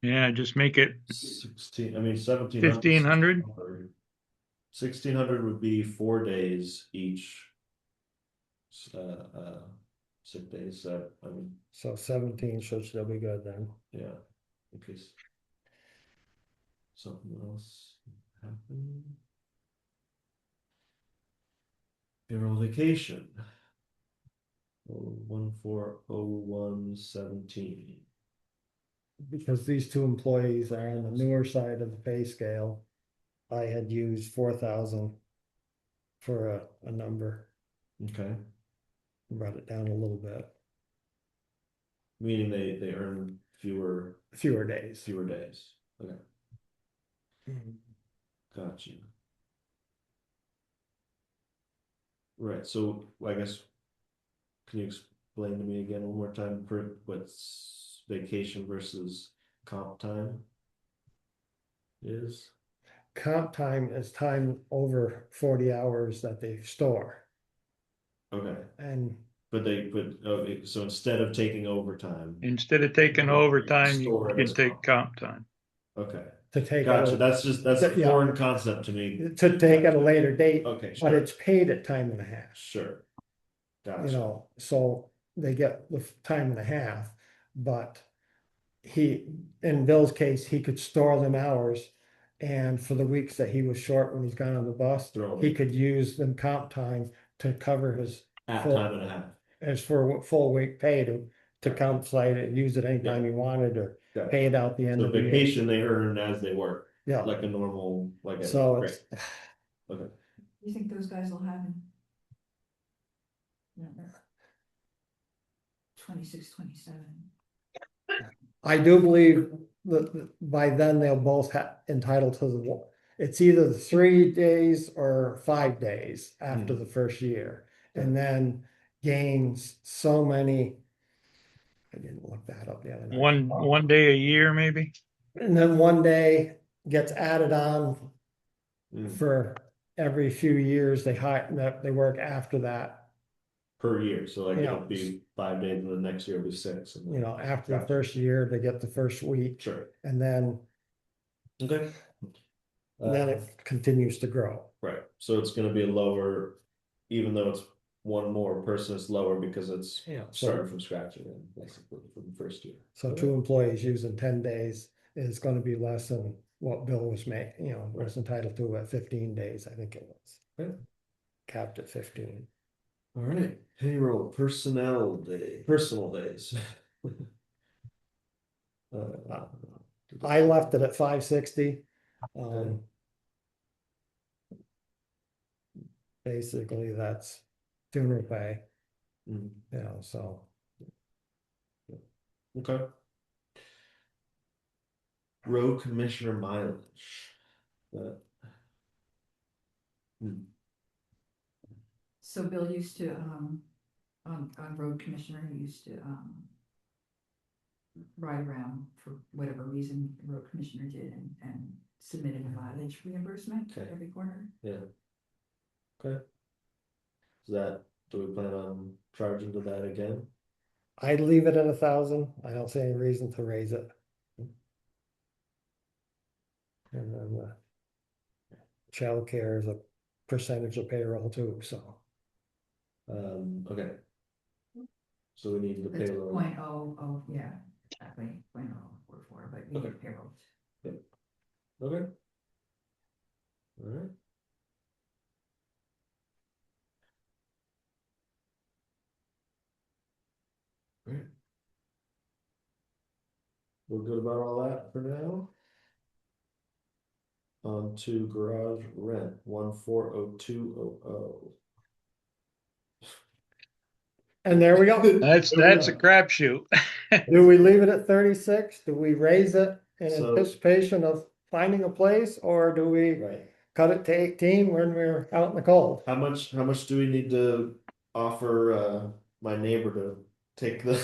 Yeah, just make it 16, I mean 1,700. 1,500. 1,600 would be 4 days each. Sick days, so I mean, so 17 should still be good then. yeah, in case something else happened. Payroll vacation. 140117. Because these two employees are on the newer side of the pay scale, I had used 4,000 for a number, Okay, brought it down a little bit, meaning they earn fewer days. days. Okay, Mhm. gotcha. Right, so I guess, can you explain to me again one more time for what's vacation versus comp time is? Comp time is time over 40 hours that they store, Okay, and okay, so instead of taking overtime, Instead of taking overtime, you Store it can as take comp. comp time. okay, to take gotcha, it, that's a Yeah. foreign concept to me. to take at a later date, Okay, but sure, it's paid at time and a half. sure. You Gotcha, know, so they get the time and a half, but in Bill's case, he could store them hours. And for the weeks that he was short when he's gone on the bus, Throw he it. could use them comp time to cover his at full- time and a half. as for a full week pay to comp site and use it anytime he wanted, or Got it. pay it out the end So of the year. vacation they earn as they work, Yeah, like a normal, like a. so great. it's, Okay, You think those guys will have in? 26, 27. I do believe that by then they'll both have entitled to the, it's either 3 days or 5 days after the first year. And then gains so many. I didn't look that up the other night. One day a year, maybe. And then one day gets added on Mm, for every few years that they work after that. per year, so like Yeah. it'll be 5 days and the next year will be 6. and- You know, after the Gotcha. first year, they get the first week, Sure, and then okay. it continues to grow. Right, so it's gonna be lower, even though it's one more person, it's lower because it's Yeah. starting from scratch again, basically, from the first year. So 2 employees using 10 days is gonna be less than what Bill was making, was entitled to at 15 days, I think it was. Okay. Capped at 15. All right, payroll, personal days. I left it at 560. Okay. Basically, that's funeral pay. Mm, you know, so. okay. Road commissioner mileage. That. Hmm, So Bill used to, on road commissioner, he used to, ride around for whatever reason the road commissioner did and submitted a mileage reimbursement Okay. every quarter. yeah. Okay. Is that, do we plan on charging to that again? I'd leave it at 1,000. I don't see any reason to raise it. And then the childcare is a percentage of payroll too, so. Okay. So we need the It's payroll. 0.00, yeah, exactly, 0.044, but we Okay. need payroll. Okay. All right. Great. We're good about all that for now. On to garage rent, 140200. And there we go. That's a crapshoot. Do we leave it at 36? Do we raise it in So- anticipation of finding a place, or do we Right. cut it to 18 when we're out in the cold? How much do we need to offer my neighbor to take the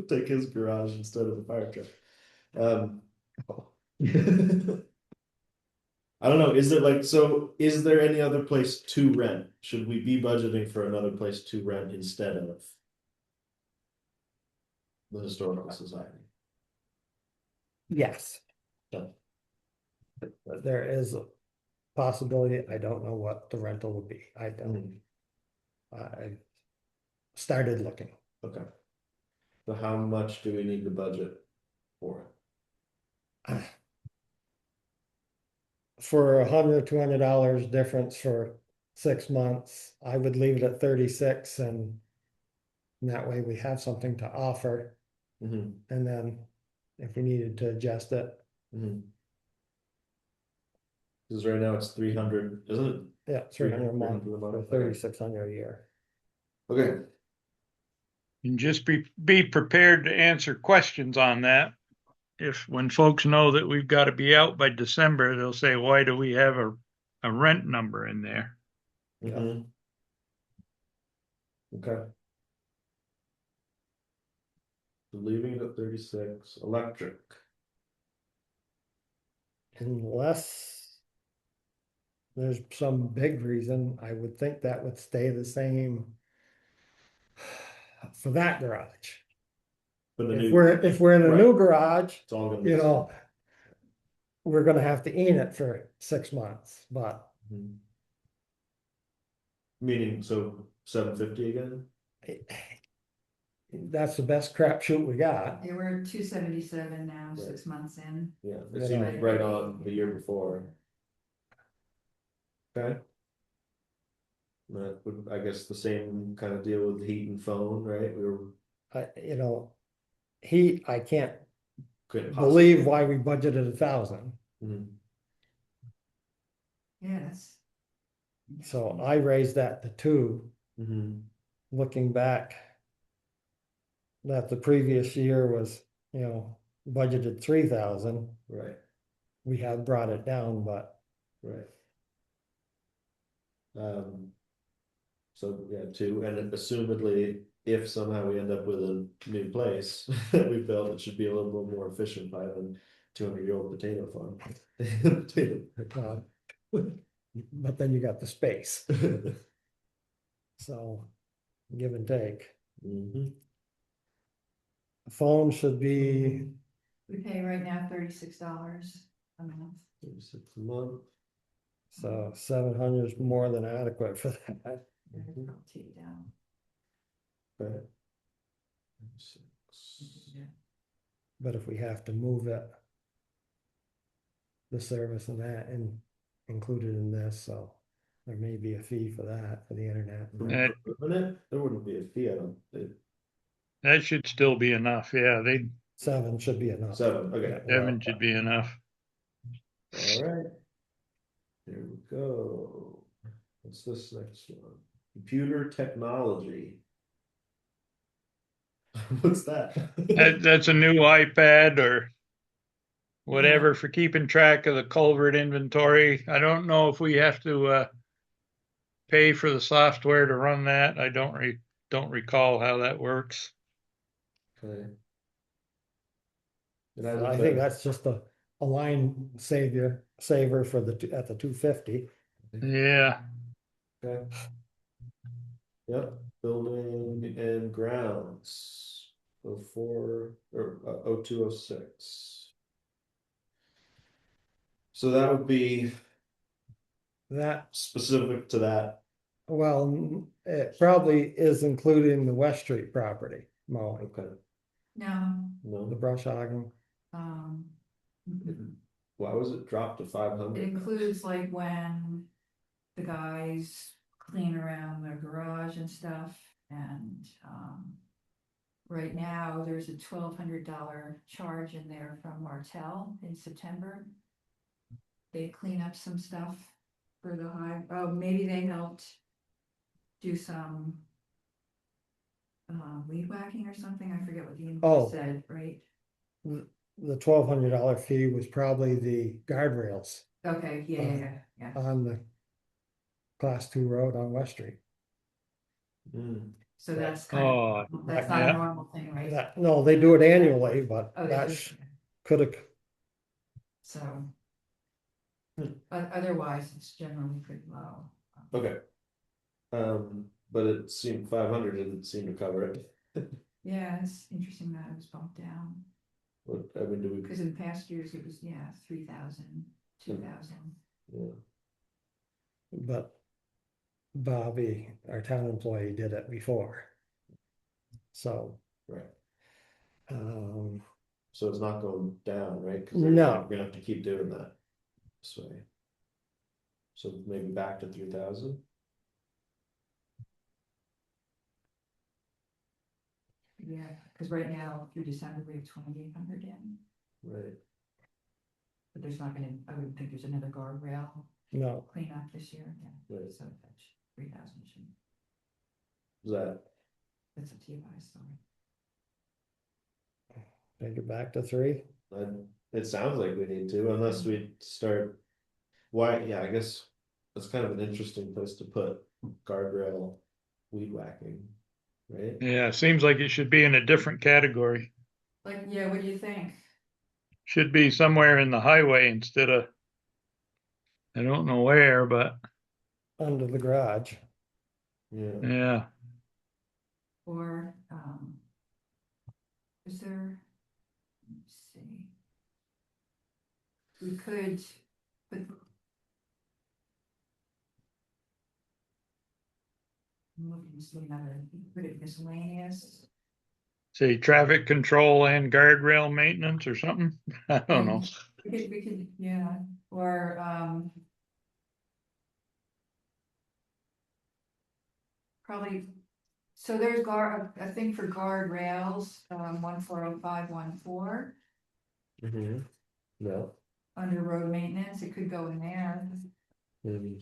take his garage instead of the fire truck? I don't know, is it like, so is there any other place to rent? Should we be budgeting for another place to rent instead of the historical society? Yes. Yeah. But there is a possibility. I don't know what the rental would be. I don't. I started looking. Okay. So how much do we need to budget for it? For $100, $200 difference for 6 months, I would leave it at 36, and that way we have something to offer. Mm-hmm. And then if we needed to adjust it, Mm-hmm. Cause right now it's 300, isn't it? yeah, 300 a month 300 a for month, 3,600 a year. Okay. And just be prepared to answer questions on that. If when folks know that we've got to be out by December, they'll say, why do we have a rent number in there? Yeah. Mm-hmm. Okay. So leaving it at 36, electric. Unless there's some big reason, I would think that would stay the same for that garage. For the If new, we're in a new garage, it's all gonna be. you know, we're gonna have to eat it for 6 months, but Mhm. Meaning, so 750 again? that's the best crapshoot we got. Yeah, we're at 277 now, Right. 6 months in. Yeah, Yeah. it seems right on the year before. Okay. That would, I guess, the same kind of deal with heat and phone, right? We were You know, I can't couldn't believe why we budgeted 1,000. Mhm. Yes. So I raised that to 2, Mhm. looking back. That the previous year was, you know, budgeted 3,000. Right, We have brought it down, but right. So yeah, 2, and assumedly, if somehow we end up with a new place we built, it should be a little bit more efficient by than 200-year-old potato farm. uh, but then you got the space, so give and take. Mhm. Phone should be, We pay right now $36 a month. 36 a month. so 700 is more than adequate for that. Mhm. I'll take it down. Okay. But if we have to move it, the service and that and included in this, so there may be a fee for that, for the internet. For That- moving it, there wouldn't be a fee, I don't think. That should still be enough. Yeah, 7 should be enough. 7, okay. Yeah. 7 should be enough. All right. Here we go. What's this next one? Computer technology. What's that? That's a new iPad or Yeah. whatever for keeping track of the culvert inventory. I don't know if we have to pay for the software to run that. I don't recall how that works. Okay. So I think that's just a line saver for at the 250. Yeah. Okay. Yep, building and grounds, 04 or 0206. So that would be That, specific to that. well, it probably is including the West Street property mowing, Okay, No, the no, brush hogging. um, why was it dropped to it 500? includes like when the guys clean around their garage and stuff, and, right now, there's a $1,200 charge in there from Martell in September. They clean up some stuff for the maybe they helped do some weed whacking or something, I forget what the Oh. invoice said, right? The $1,200 fee was probably the guardrails Okay, yeah. on the Class 2 road on West Street. Hmm. So that's Oh, that's not yeah. a normal thing, right? No, they do it annually, but Oh, that they do. could have, So. Hmm. But otherwise, it's generally pretty low. Okay. But it seemed 500 didn't seem to cover it. Yeah, it's interesting that it was bumped down, What, I mean, do we, because in past years it was, 3,000, 2,000. yeah, but Bobby, our town employee, did it before. So, right, um, so it's not going down, right? 'Cause No. we're gonna have to keep doing that this way. So maybe back to 3,000. Yeah, because right now through December we have 2,800 in, Right. but there's not gonna, I wouldn't think there's another guardrail no, cleanup this year, yeah. Right. So that's 3,000 should, Is that, that's up to you guys, sorry. take it back to 3. it sounds like we need to, unless we start. Why, yeah, I guess that's kind of an interesting place to put guardrail weed whacking, right? Yeah, seems like it should be in a different category. Like, yeah, what do you think? Should be somewhere in the highway instead of, I don't know where, but Under the garage. Yeah, yeah. Or, is there, let's see. We could put. I'm looking to see another, put it miscellaneous. Say traffic control and guardrail maintenance or something. I don't know. We could, yeah, or, probably, so there's a thing for guardrails, 140514, no, under road maintenance, it could go in there. maybe.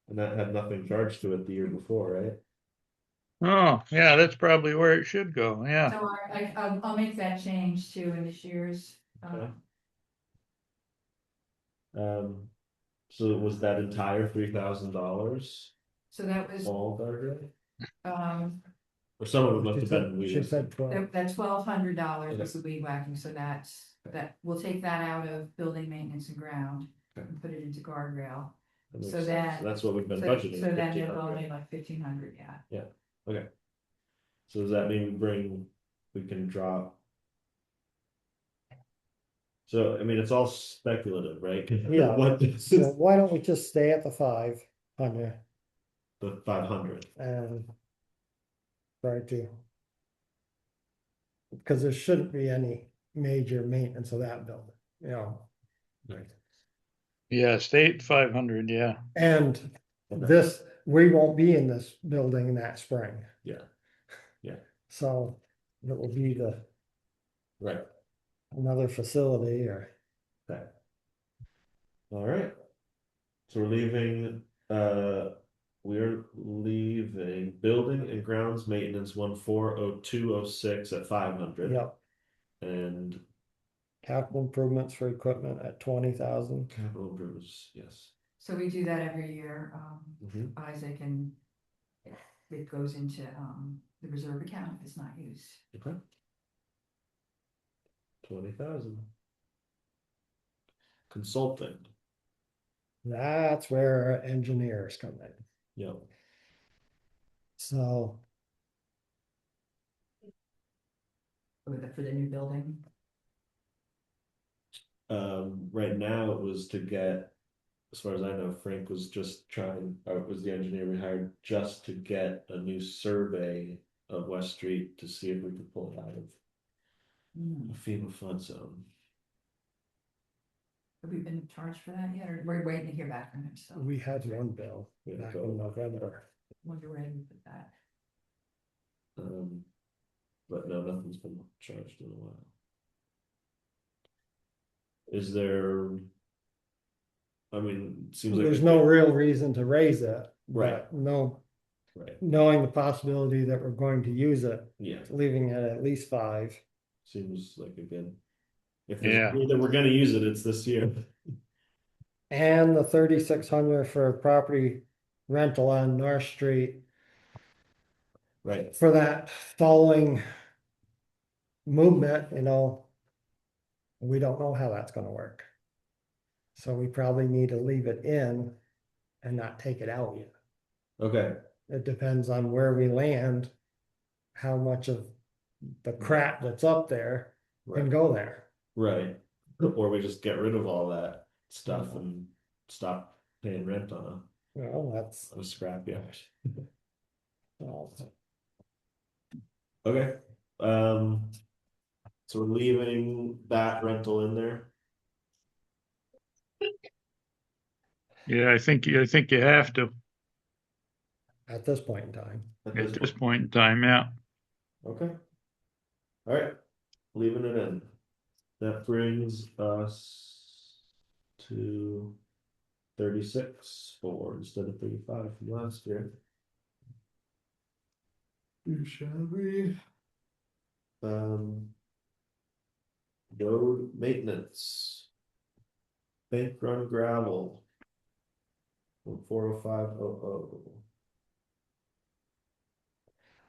And that had nothing charged to it the year before, right? Oh, yeah, that's probably where it should go. Yeah. So I'll make that change too in this year's, Okay. So was that entire $3,000 so that was, all guardrail? um, Or some of it must have been She weed. said 12. that $1,200 was the weed whacking, so we'll take that out of building maintenance and ground. Okay. And put it into guardrail, That makes so sense. that- That's what we've been so budgeting. then it's 1,500. only like 1,500, yeah. Okay. So does that mean we can drop? So, I mean, it's all speculative, right? Yeah. What So is why don't we just stay at the 500 the 500? and try to. Because there shouldn't be any major maintenance of that building, Right. Yeah, state 500. Yeah. And we won't be in this building that spring. Yeah. Yeah. So it will be Right. another facility or. Okay. All right. So we're leaving we're leaving building and grounds maintenance 140206 at 500. Yep, And capital improvements for equipment at 20,000. capital improvements, yes. So we do that every year, Mhm. Isaac, and it goes into, the reserve account if it's not used. Okay. 20,000. Consulting, That's where our engineers come in. yep. So For the new building. Right now it was to get, as far as I know, Frank was just trying, or was the engineer we hired just to get a new survey of West Street to see if we could pull it out of a FEMA flood zone. Have we been charged for that yet, or we're waiting to hear back from him, so we had one bill Yeah, back go. in November. wonder where we put that. But no, nothing's been charged in a while. Is there? I mean, it seems like There's no real reason to raise it. Right. but No, right. knowing the possibility that we're going to use it, Yeah, leaving it at least 5. seems like a good. If there's Yeah. a year that we're gonna use it, it's this year. And the 3,600 for property rental on North Street Right. for that following movement, we don't know how that's gonna work. So we probably need to leave it in and not take it out yet. Okay. It depends on where we land, how much of the crap that's up there can Right. go there. Right. Or we just get rid of all that stuff and stop paying rent on Well, that's, a scrapyard. well, Okay. So we're leaving that rental in there. Yeah, I think you have to at this point in time. At at this this point. point in time, yeah. Okay. All right. Leaving it in. That brings us to 36 for instead of 35 from last year. Shall we? Road maintenance. Bank run gravel. 40500.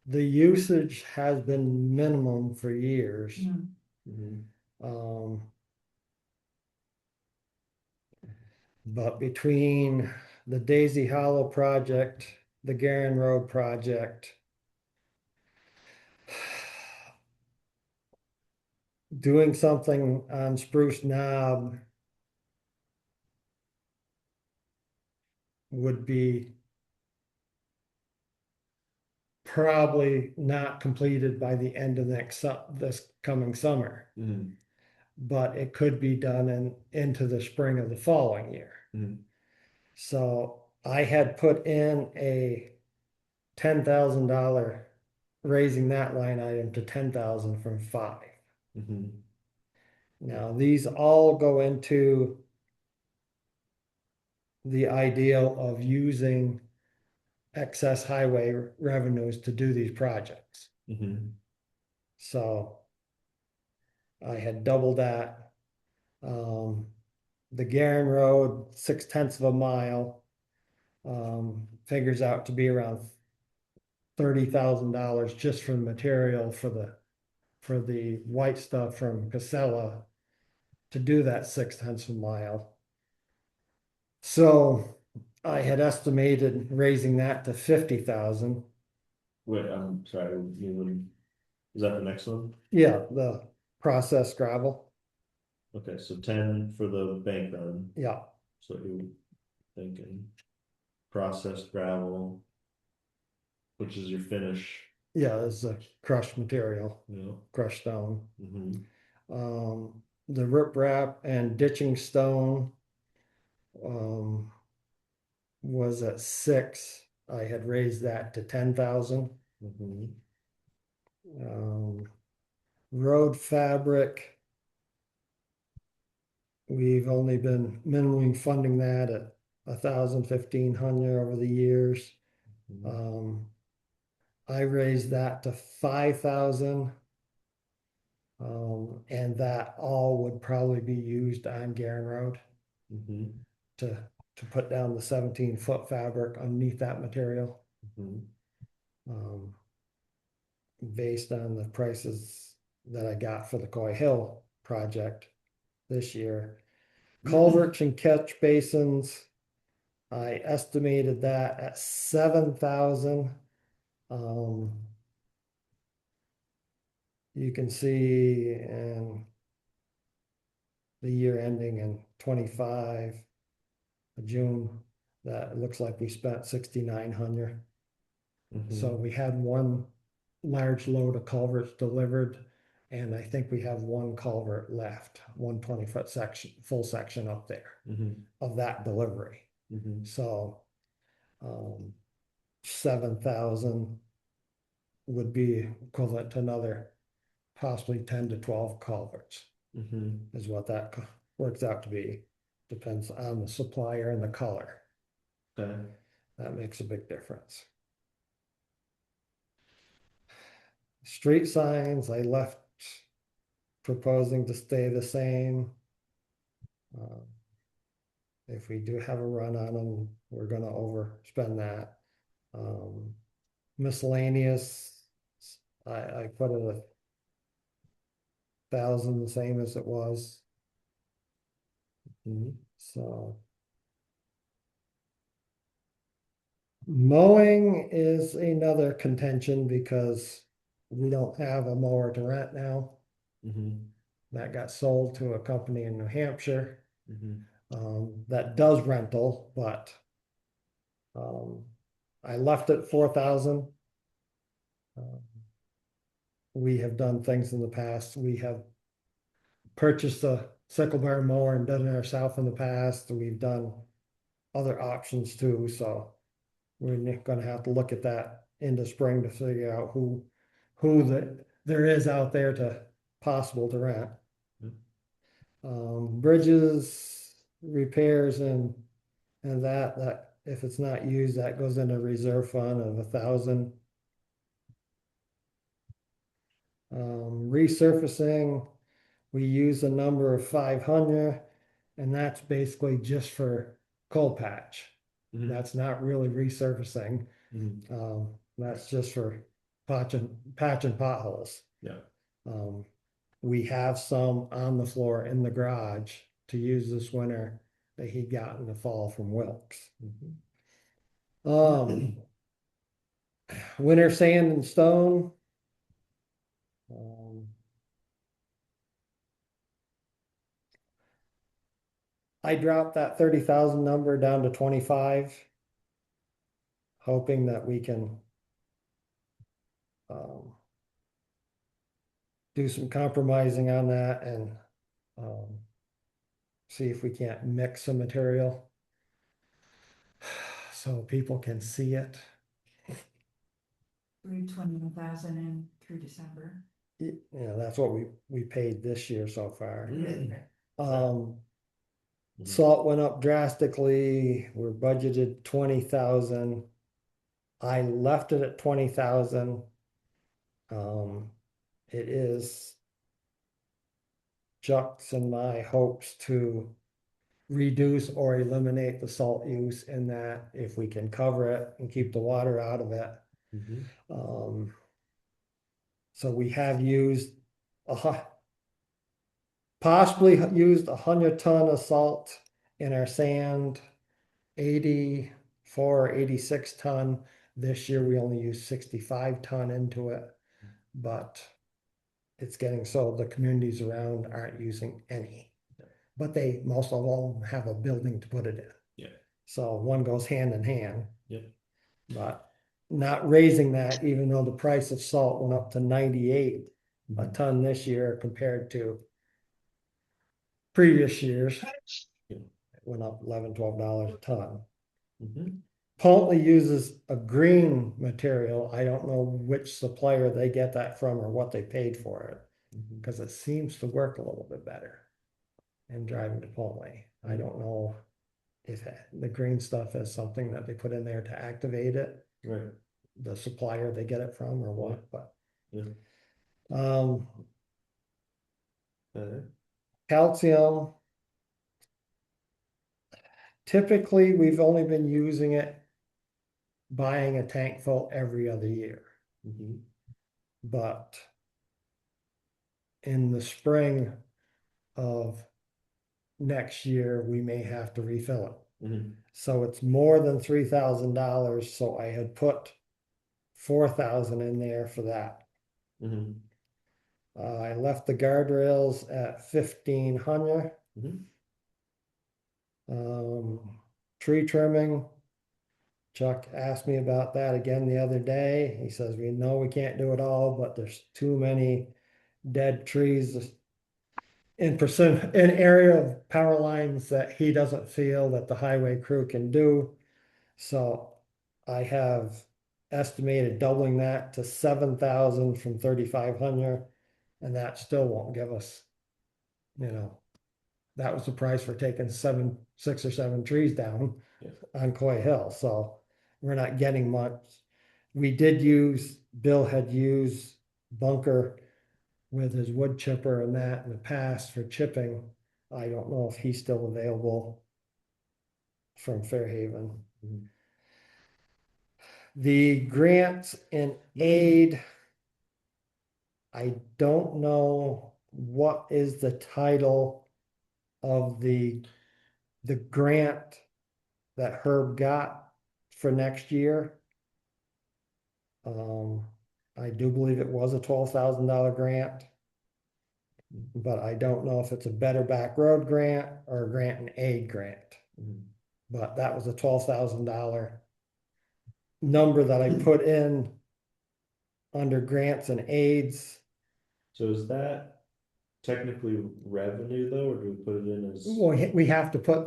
The usage has been minimum for years. Mhm. But between the Daisy Hollow project, the Garin Road project, doing something on Spruce Knob would be probably not completed by the end of this coming summer, Mhm. but it could be done into the spring of the following year. Mhm. So I had put in a $10,000, raising that line item to 10,000 from 5. Mhm. Now, these all go into the ideal of using excess highway revenues to do these projects. Mhm. So I had doubled that. The Garin Road, 6/10 of a mile, figures out to be around $30,000 just for the material for the white stuff from Casella to do that 6/10 of a mile. So I had estimated raising that to 50,000. Wait, I'm sorry. Is that the next one? Yeah, the processed gravel. Okay, so 10 for the bank run. Yeah, So you're thinking processed gravel, which is your finish, yeah, it's a crushed material, you know. crushed stone. Mhm. The riprap and ditching stone was at 6. I had raised that to 10,000. Mhm. Road fabric, we've only been minimally funding that at 1,000, 1,500 over the years. I raised that to 5,000. And that all would probably be used on Garen Road Mhm. to put down the 17-foot fabric underneath that material. Mhm. Um, based on the prices that I got for the Coy Hill project this year. Culverts and catch basins, I estimated that at 7,000. You can see in the year ending in 25, June, that it looks like we spent 6,900. So Mhm. we had one large load of culverts delivered, and I think we have one culvert left, 120-foot section, full section up there Mhm. of that delivery. Mhm. So 7,000 would be equivalent to another possibly 10 to 12 culverts Mhm. is what that works out to be. Depends on the supplier and the color. Okay. That makes a big difference. Street signs, I left proposing to stay the same. If we do have a run on them, we're gonna overspend that. Miscellaneous, I put it 1,000, the same as it was, Mhm. so. Mowing is another contention because we don't have a mower to rent now. Mhm. That got sold to a company in New Hampshire. Mhm. That does rental, but I left it 4,000. We have done things in the past. We have purchased a sickle bar mower and done it ourselves in the past. We've done other options too, so we're gonna have to look at that in the spring to figure out who there is out there to possible to rent. Bridges, repairs and that if it's not used, that goes in a reserve fund of 1,000. Resurfacing, we use a number of 500, and that's basically just for cold patch. Mhm. That's not really resurfacing. Mhm. That's just for patching potholes. Yeah. We have some on the floor in the garage to use this winter that he got in the fall from Wilkes. Winter sand and stone. I dropped that 30,000 number down to 25, hoping that we can do some compromising on that and see if we can't mix some material so people can see it. Through 21,000 in through December. Yeah, that's what we paid this year so far. Mhm. Salt went up drastically. We're budgeted 20,000. I left it at 20,000. It is Chuck's and my hopes to reduce or eliminate the salt use in that if we can cover it and keep the water out of it. Mhm. So we have used possibly used 100 ton of salt in our sand, 84 or 86 ton. This year we only used 65 ton into it, but it's getting so the communities around aren't using any. But most of them have a building to put it in. Yeah. So one goes hand in hand. Yeah. But not raising that, even though the price of salt went up to 98 a ton this year compared to previous years. Yeah. It went up $11, $12 a ton. Mhm. Pulteney uses a green material. I don't know which supplier they get that from or what they paid for it, Mhm. because it seems to work a little bit better in driving to Pulteney. I don't know if the green stuff is something that they put in there to activate it Right. the supplier they get it from or what, but. Yeah. Um, Uh, calcium. Typically, we've only been using it, buying a tank full every other year, mhm, but in the spring of next year, we may have to refill it. mhm, So it's more than $3,000, so I had put 4,000 in there for that. mhm, I left the guardrails at 1,500. mhm. Tree trimming. Chuck asked me about that again the other day. He says, we know we can't do it all, but there's too many dead trees in area of power lines that he doesn't feel that the highway crew can do. So I have estimated doubling that to 7,000 from 3,500, and that still won't give us, that was the price for taking 6 or 7 trees down Yeah. on Coy Hill, so we're not getting much. Bill had used Bunker with his wood chipper and that in the past for chipping. I don't know if he's still available from Fairhaven. Mhm. The grants and aid, I don't know what is the title of the grant that Herb got for next year. I do believe it was a $12,000 grant, but I don't know if it's a Better Back Road grant or a grant and aid grant. Mhm. But that was a $12,000 number that I put in under grants and aids. So is that technically revenue though, or do we put it in as? Well, we have to put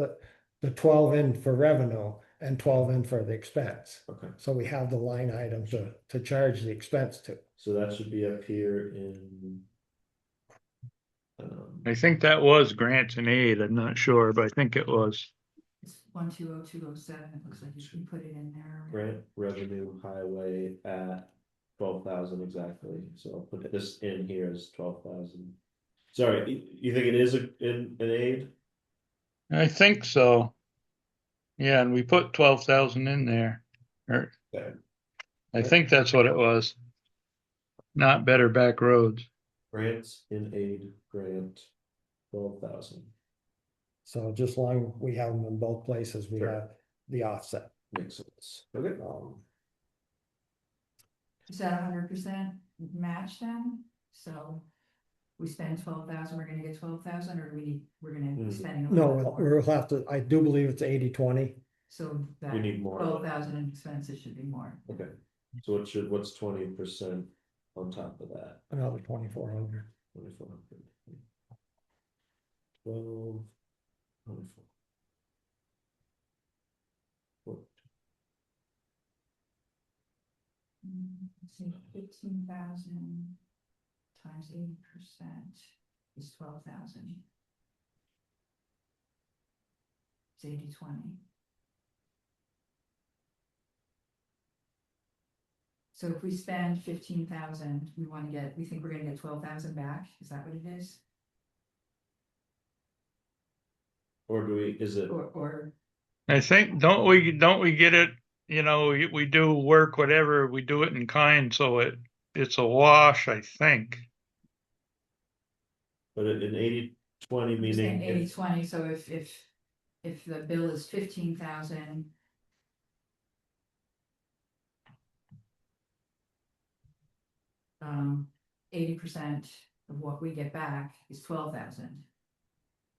the 12 in for revenue and 12 in for the expense. Okay, So we have the line item to charge the expense to. so that should be up here in. I think that was grants and aid. I'm not sure, but I think it was. It's 120207, it looks like you can put it in there. Grant revenue highway at 12,000 exactly, so I'll put this in here as 12,000. Sorry, you think it is in an aid? I think so. Yeah, and we put 12,000 in there. Or Okay. I think that's what it was. Not Better Back Roads. Grants in aid grant, 12,000, So just long we have them in both places, we Sure. have the offset. makes sense, okay. Is that 100% match then? So we spend 12,000, we're gonna get 12,000, or we're gonna be spending a No, little bit more? we'll have to, I do believe it's 80-20. So that We need more. 12,000 in expenses should be more. Okay, so what's 20% on top of that? Another 2,400. 2,400. 12, 24. Let's see, 15,000 times 80% is 12,000. It's 80-20. So if we spend 15,000, we think we're gonna get 12,000 back, is that what it is? Or is it? Or I think, don't we get it, we do work, whatever, we do it in kind, so it's a wash, I think. But in 80-20 you're saying meaning 80-20, so if the bill is 15,000. 80% of what we get back is 12,000.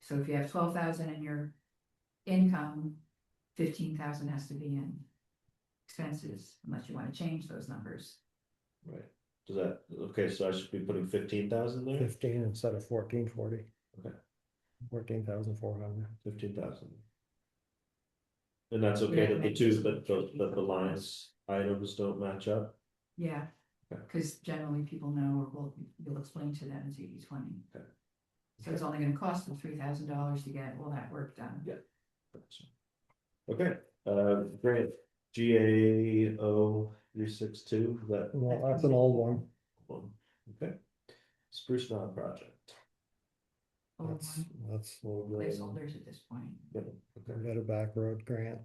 So if you have 12,000 in your income, 15,000 has to be in expenses, unless you want to change those numbers. right, does that, okay, so I should be putting 15,000 there? 15 instead of 1440. Okay. 14,400. 15,000. And that's okay Yeah, that the maybe two, just but the 50 lines items don't match up? Yeah, Okay. because generally people know, or you'll explain to them it's 80-20. Okay. So it's only gonna cost them $3,000 to get all that work done. Yeah. Okay, grant GAO 362, that Well, that's an old one. one, okay. Spruce Knob project. Old That's, one, that's, placeholders at this point. Yep, we okay, got a back road grant.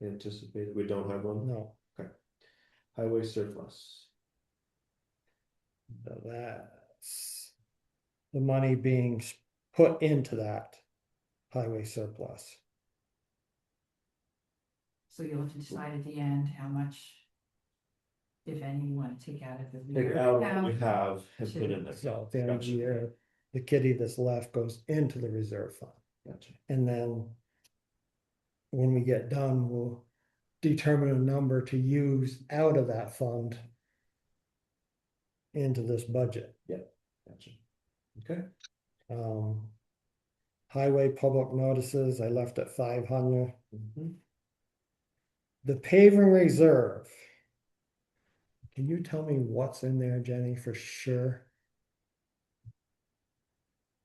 anticipated, we don't have one, No, highway surplus. that's the money being put into that highway surplus. So you'll have to decide at the end how much, if any, you want to take out of the. Take reserve out what account. we have and put in there. So at the end of the Gotcha. year, the kitty that's left goes into the reserve fund. Gotcha. And then when we get done, we'll determine a number to use out of that fund into this budget. Gotcha. Okay. Highway public notices, I left at 500. Mhm. The paving reserve. Can you tell me what's in there, Jenny, for sure?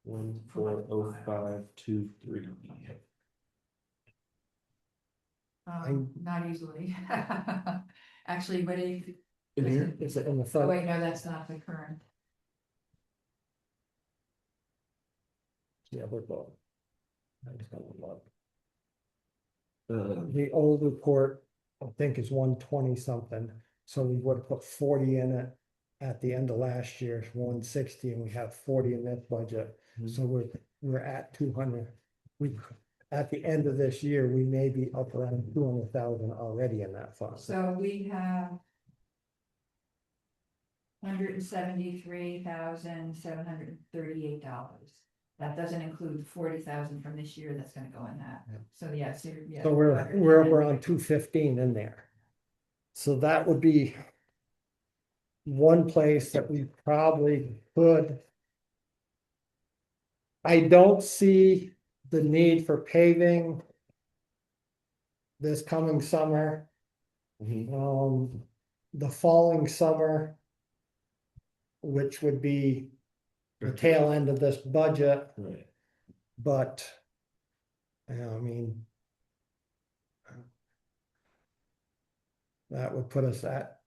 140523. Not easily. Actually, but if, In here? Is it in the oh front? wait, no, that's not the current. Yeah, we're both. I just got one look. Uh, The old report, I think is 120 something, so we would have put 40 in it. At the end of last year, 160, and we have 40 in this budget, so we're at 200. We, at the end of this year, we may be up around 200,000 already in that fund. So we have $173,738. That doesn't include 40,000 from this year that's gonna go in that. Yeah. So yes, yeah. So we're around 215 in there. So that would be one place that we probably could. I don't see the need for paving this coming summer. mhm. The following summer, which would be the tail end of this budget, Right. but I mean, that would put us at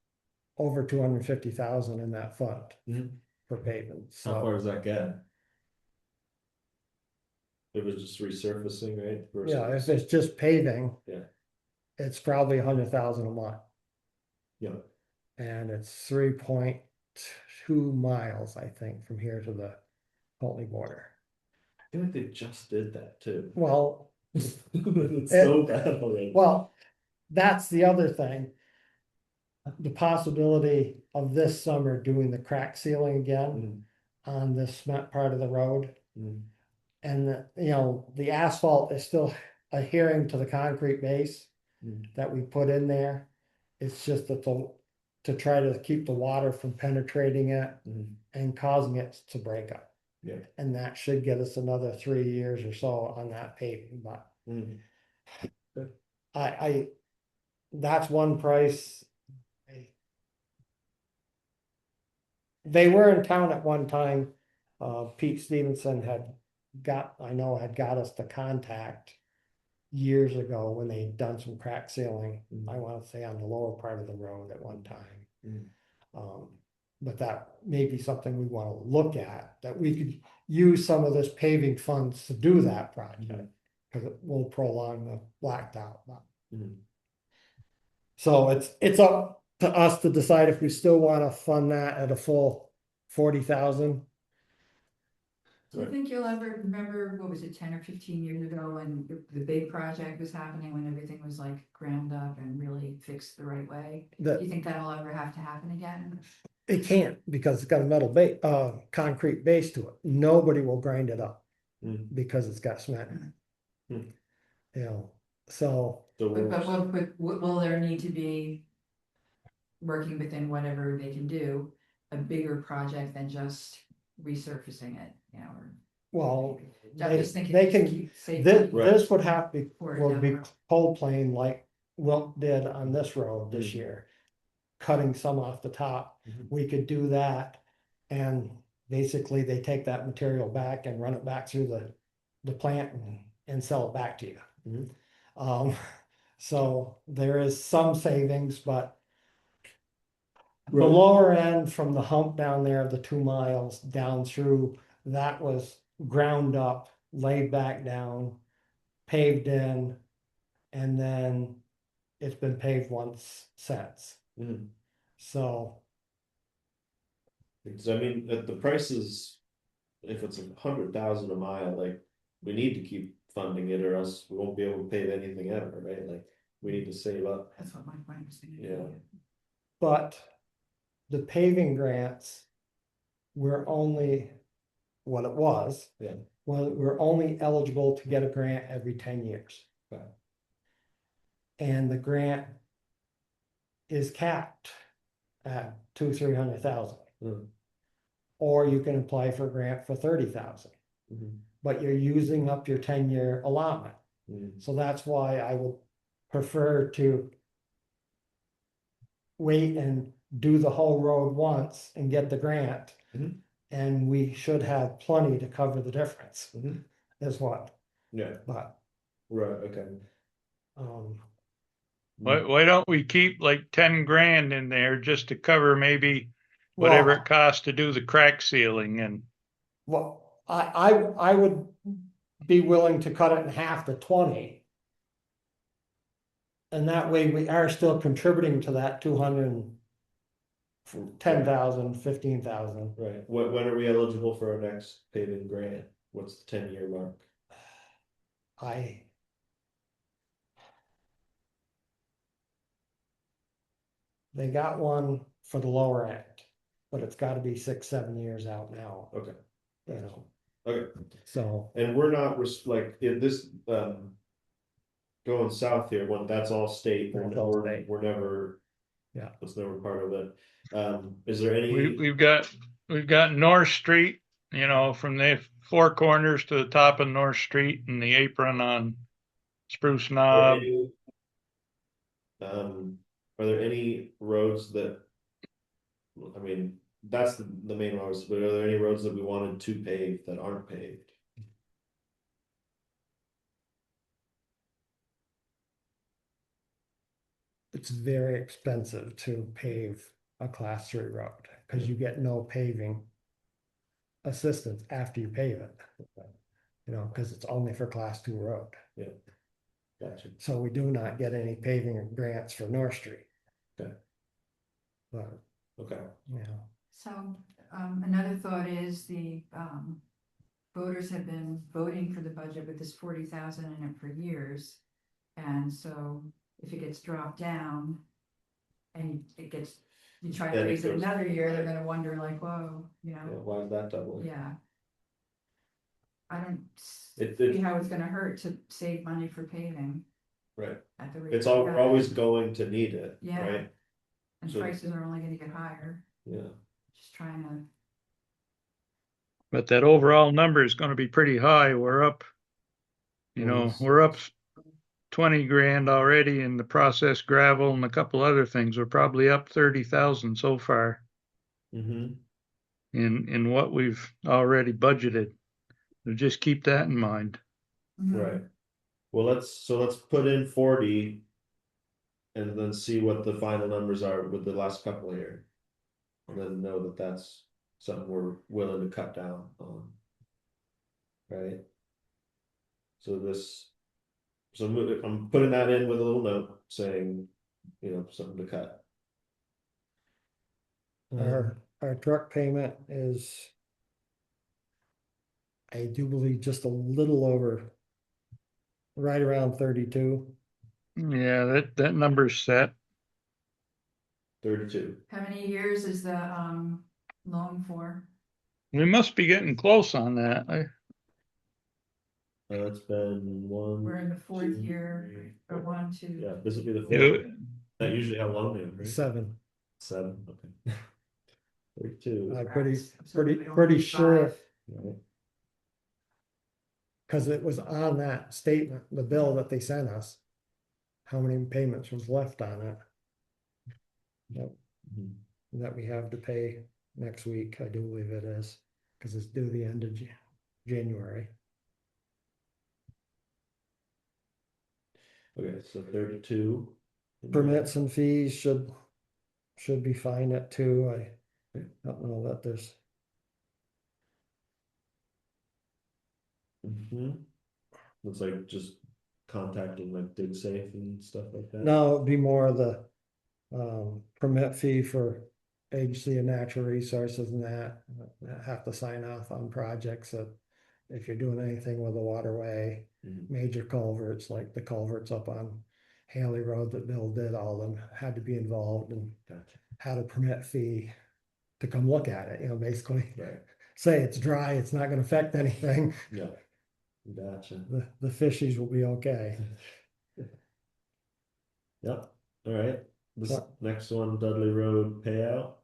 over 250,000 in that fund Mhm. for paving. How far So, does that get? It was just resurfacing, right? yeah, if Versus- it's just paving, Yeah. it's probably 100,000 a month, Yeah, and it's 3.2 miles, I think, from here to the Pulteney border. I feel like they just did that too. Well, It's so bad already. well, that's the other thing. The possibility of this summer doing the crack sealing again on this cement part of the road. Mhm. And, the asphalt is still adhering to the concrete base Mhm. that we put in there. It's just that to try to keep the water from penetrating it Mhm. and causing it to break up. Yeah. And that should get us another 3 years or so on that paving, but Mhm. that's one price. They were in town at one time. Pete Stevenson had got us to contact years ago when they'd done some crack sealing. I want to say on the lower part of the road at one time. But that may be something we want to look at, that we could use some of this paving funds to do that project. Because it will prolong the blacktop. Mhm. So it's up to us to decide if we still want to fund that at a full 40,000. Do you think you'll ever remember, what was it, 10 or 15 years ago when the big project was happening, when everything was like ground up and really fixed the right way? Do you think that'll ever have to happen again? It can't, because it's got a metal concrete base to it. Nobody will grind it up Mhm. because it's got cement in Hmm. it. So So But we're- will there need to be, working within whatever they can do, a bigger project than just resurfacing it, or? well, I'm just thinking. they can, keep safety this would have to, for it will down be the road. cold plane like Wilt did on this road this Mhm. year. Cutting some off the top, Mhm. we could do that, and basically they take that material back and run it back through the plant and sell it back to you. Mhm. So there is some savings, but the Right. lower end from the hump down there of the 2 miles down through, that was ground up, laid back down, paved in, and then it's been paved once since. Mm. So, Because I mean, at the prices, if it's 100,000 a mile, like, we need to keep funding it or else we won't be able to pay anything ever, right? Like, we need to save up. That's what my point was thinking. Yeah. but the paving grants were only what it was. Yeah. Well, we're only eligible to get a grant every 10 years. Okay. And the grant is capped at 200,000-300,000. Mm. Or you can apply for a grant for 30,000, Mhm. but you're using up your 10-year allotment. Mm. So that's why I would prefer to wait and do the whole road once and get the grant. Mhm. And we should have plenty to cover the difference, Mhm. is what, Yeah, but, right, okay. um, Why don't we keep like 10 grand in there just to cover maybe whatever well, it costs to do the crack sealing and well, I would be willing to cut it in half to 20. And that way we are still contributing to that 210,000, 15,000. Right, when are we eligible for our next paving grant? What's the 10-year mark? They got one for the lower end, but it's gotta be 6-7 years out now, Okay, you know, okay, so. and we're not, like, in this, going south here, when that's all state, That's all state. we're never. Yeah. That's never part of it. Is there any? we've got North Street, you know, from the four corners to the top of North Street and the apron on Spruce Are Knob. any, are there any roads that, I mean, that's the main roads, but are there any roads that we wanted to pave that aren't paved? It's very expensive to pave a class 3 road, because you get no paving assistance after you pave it. You know, because it's only for class 2 road. Yeah. Gotcha. So we do not get any paving grants for North Street. Okay. But, Okay. yeah, So, another thought is the, voters have been voting for the budget with this 40,000 in it for years. And so if it gets dropped down and it gets, you try to Then it raise it goes- another year, they're gonna wonder like, whoa, you Yeah, know, why is that double? yeah. I don't It- see how it's gonna hurt to save money for paving Right, at the rate. it's all, we we're got. always going to need it, Yeah. right? And so- prices are only gonna get higher, Yeah, just trying to, But that overall number is going to be pretty high. We're up, you know, Yes. we're up 20 grand already in the processed gravel and a couple other things. We're probably up 30,000 so far mm-hmm, in what we've already budgeted. So just keep that in mind. right. Well, let's put in 40. And then see what the final numbers are with the last couple here. And then know that that's something we're willing to cut down on. Right? So I'm putting that in with a little note saying, something to cut. our truck payment is, I do believe, just a little over, right around 32. Yeah, that number's set. 32. how many years is the, loan for? We must be getting close on that. It's been one. We're in the fourth 2, year, 3, or 4. 1, 2. Yeah, this will be the fourth. You, That usually how long they are, right? 7. 7. Okay. 32. I'm So we don't pretty need sure, 5. Right. because it was on that statement, the bill that they sent us, how many payments was left on it. Mhm. That we have to pay next week, I do believe it is, because it's due the end of January. Okay, so 32. Permits and fees should be fine at 2. I don't know that there's, Looks like just contacting like dig safe and stuff like that. no, it'd be more of the permit fee for agency of natural resources and that have to sign off on projects that if you're doing anything with a waterway, Mhm. major culverts, like the culverts up on Haley Road that Bill did, all of them had to be involved and Gotcha. had a permit fee to come look at it, basically Right. say it's dry, it's not gonna affect anything, Yeah. Gotcha. the fishies will be okay. Yep. All right. This So- next one, Dudley Road payout.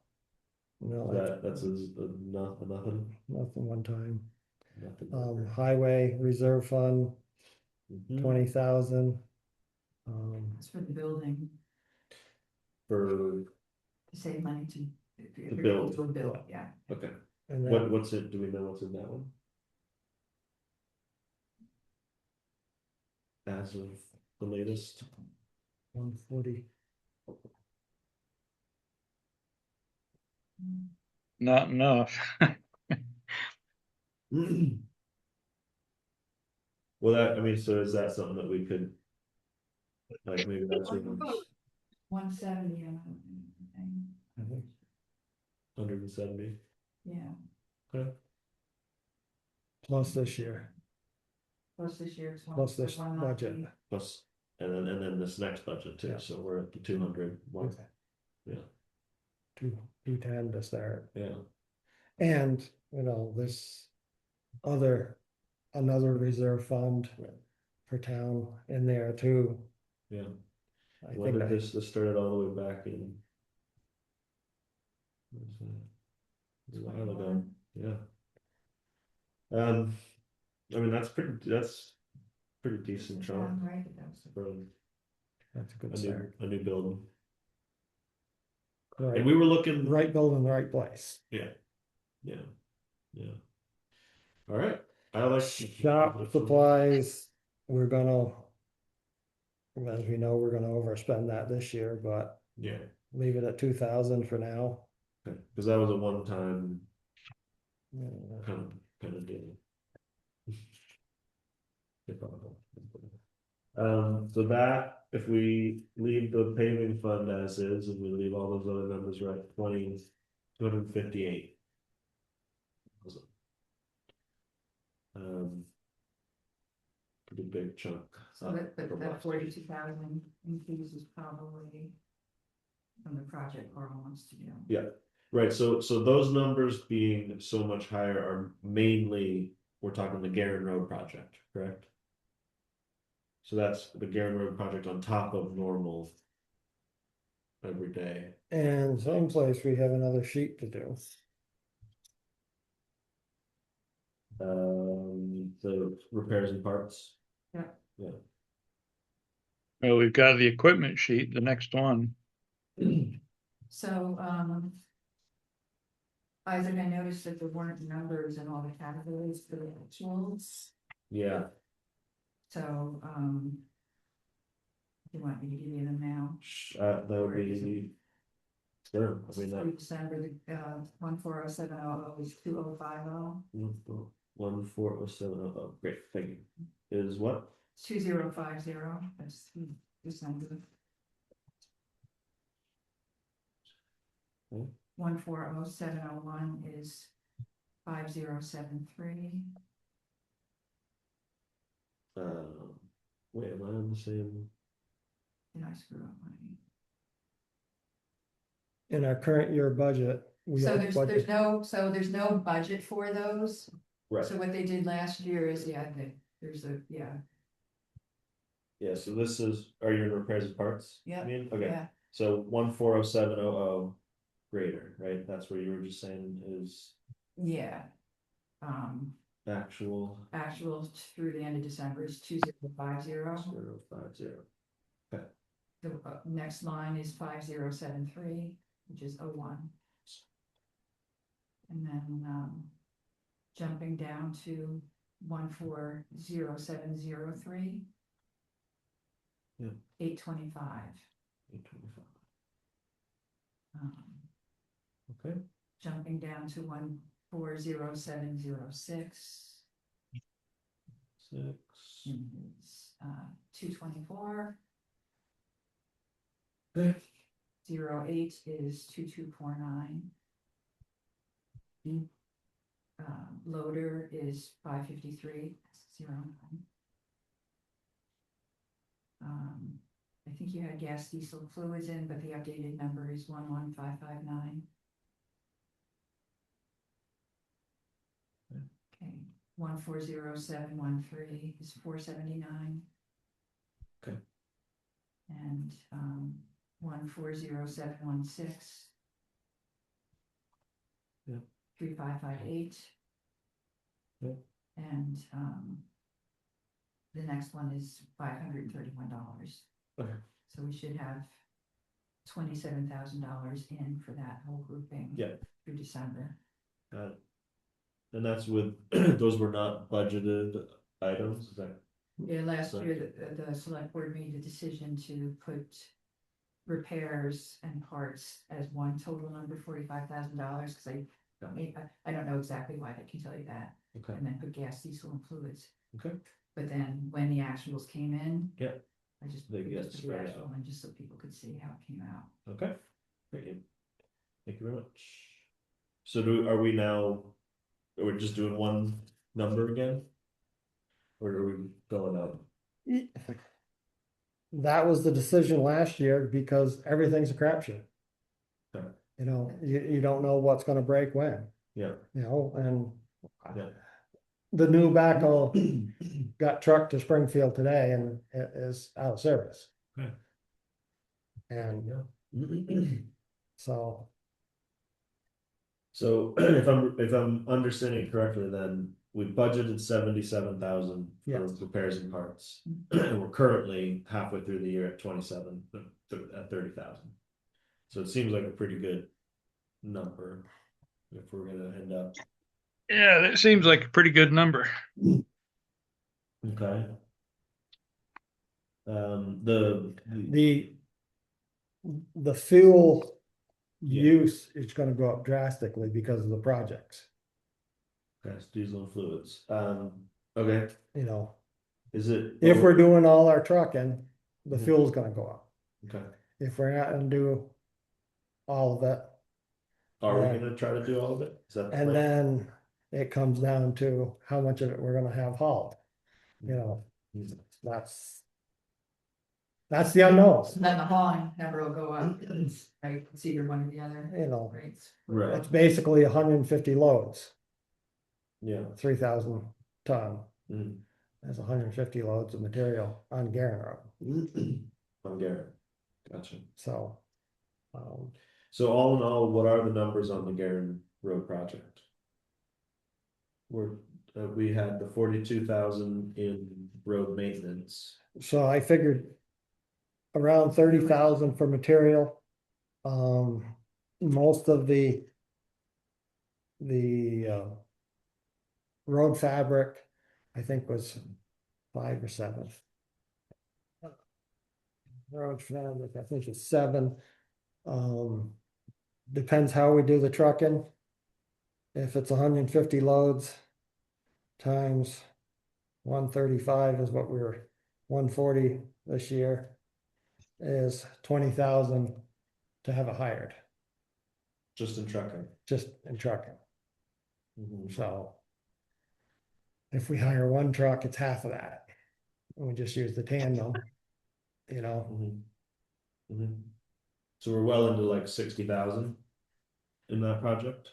No, That's nothing. nothing one time. Nothing. Highway reserve fund, Mhm. 20,000. It's for the building, For to save money to. If you're build. to build, yeah. okay. And then What's it? Do we know what's in that one? As of the latest. 140. Not enough. Well, I mean, so is that something that we could, like, maybe that's 170, I think. 170? yeah, Okay. Plus this year, plus this year's one. plus this budget. Plus, and then this next budget too, Yeah. so we're at the 200 one. Yeah. 210 to start. Yeah. And, there's another reserve fund Right. for town in there too. Yeah. I When think did this started all the way back in? What was that? A while ago. Yeah. I mean, that's pretty decent chunk Right, for that's a good a start. new building. Right, And we were looking. right building, the right place. Yeah. All right. I like Shop supplies, we're gonna, as we know, we're gonna overspend that this year, but Yeah, leave it at 2,000 for now. because that was a one-time Yeah. kind of deal. So that if we leave the paving fund as is and we leave all those other numbers right, 258. Pretty big chunk. so that 42,000 increase is probably from the project Carl wants to do. Yeah, right, so those numbers being so much higher are mainly, we're talking the Garen Road project, correct? So that's the Garen Road project on top of normal every day. And someplace we have another sheet to do. The repairs and parts. Yeah. Well, we've got the equipment sheet, the next one. So, Isaac, I noticed that there weren't numbers in all the categories for the actuals, Yeah, so, do you want me to give you them now? that would be. Sure, I mean, Through December, the, 14070 is 2050, 14070, great, thank you. Is what? 2050, that's December. Hmm. 140701 is 5073. Wait, am I on the same? Did I screw up my? In our current year budget, we So have there's budget. there's no budget for those. Right, So what they did last year is, there's a, yeah, so this is, are you in repairs and parts? Yeah, I mean, okay, yeah, so 140700 greater, right, that's where you were just saying is yeah. actual. Actual through the end of December is 2050. 050. The next line is 5073, which is 01. And then, jumping down to 140703. Yeah. 825. 825. Um, Okay. Jumping down to 140706 6. is 224. Okay. 08 is 2249. Loader is 553. 09. I think you had gas diesel fluids in, but the updated number is 11559. Okay, 140713 is 479. Okay. And 140716. Yeah. 3558. Yeah. And the next one is $531. Okay. So we should have $27,000 in for that whole grouping. Yeah. Through December. Got it. And that's with, those were not budgeted items, is that? Yeah, last So- year, the select board made the decision to put repairs and parts as one total number, $45,000, because I don't know exactly why, I can tell you that. Okay. And then put gas, diesel and fluids. Okay. But then when the actuals came in. Yeah. I just They put get the spread actual out. one just so people could see how it came out. Okay. Thank you. Thank you very much. So are we now, we're just doing one number again? Or are we going up? That was the decision last year because everything's a crapshoot. Okay. You know, you don't know what's gonna break when, Yeah, you know, and yeah. the new backhoe got trucked to Springfield today and it is out of service. Okay. And Yeah. so, So if I'm understanding it correctly, then we budgeted 77,000 for Yes. repairs and parts. And we're currently halfway through the year at 27, at 30,000. So it seems like a pretty good number if we're gonna end up. Yeah, that seems like a pretty good number. Okay. the fuel Yeah. use is gonna go up drastically because of the projects, gas, diesel and fluids, okay, you know. is it? If we're doing all our trucking, the Mhm. fuel's gonna go up. Okay, If we're not gonna do all of it, are we Yeah. gonna try to do all of it? Is that the and plan? then it comes down to how much of it we're gonna have hauled. You know, Mhm. that's the unknown, So then the hauling number will go up, right? It's either one or the other. you know. Rates. Right, It's basically 150 loads, yeah. 3,000 ton. Mhm. That's 150 loads of material on Garen Road. I'm Garrett, gotcha. So, So all in all, what are the numbers on the Garen Road project? We had the 42,000 in road maintenance. so I figured around 30,000 for material. Most of the road fabric, I think was 5 or 7. Road fabric, I think it's 7. Depends how we do the trucking. If it's 150 loads times 135 is what 140 this year is 20,000 to have it hired, Just in trucking. just in trucking. Mhm. So if we hire one truck, it's half of that. And we just use the tandem, you know. Mhm. Mhm. So we're well into like 60,000 in that project.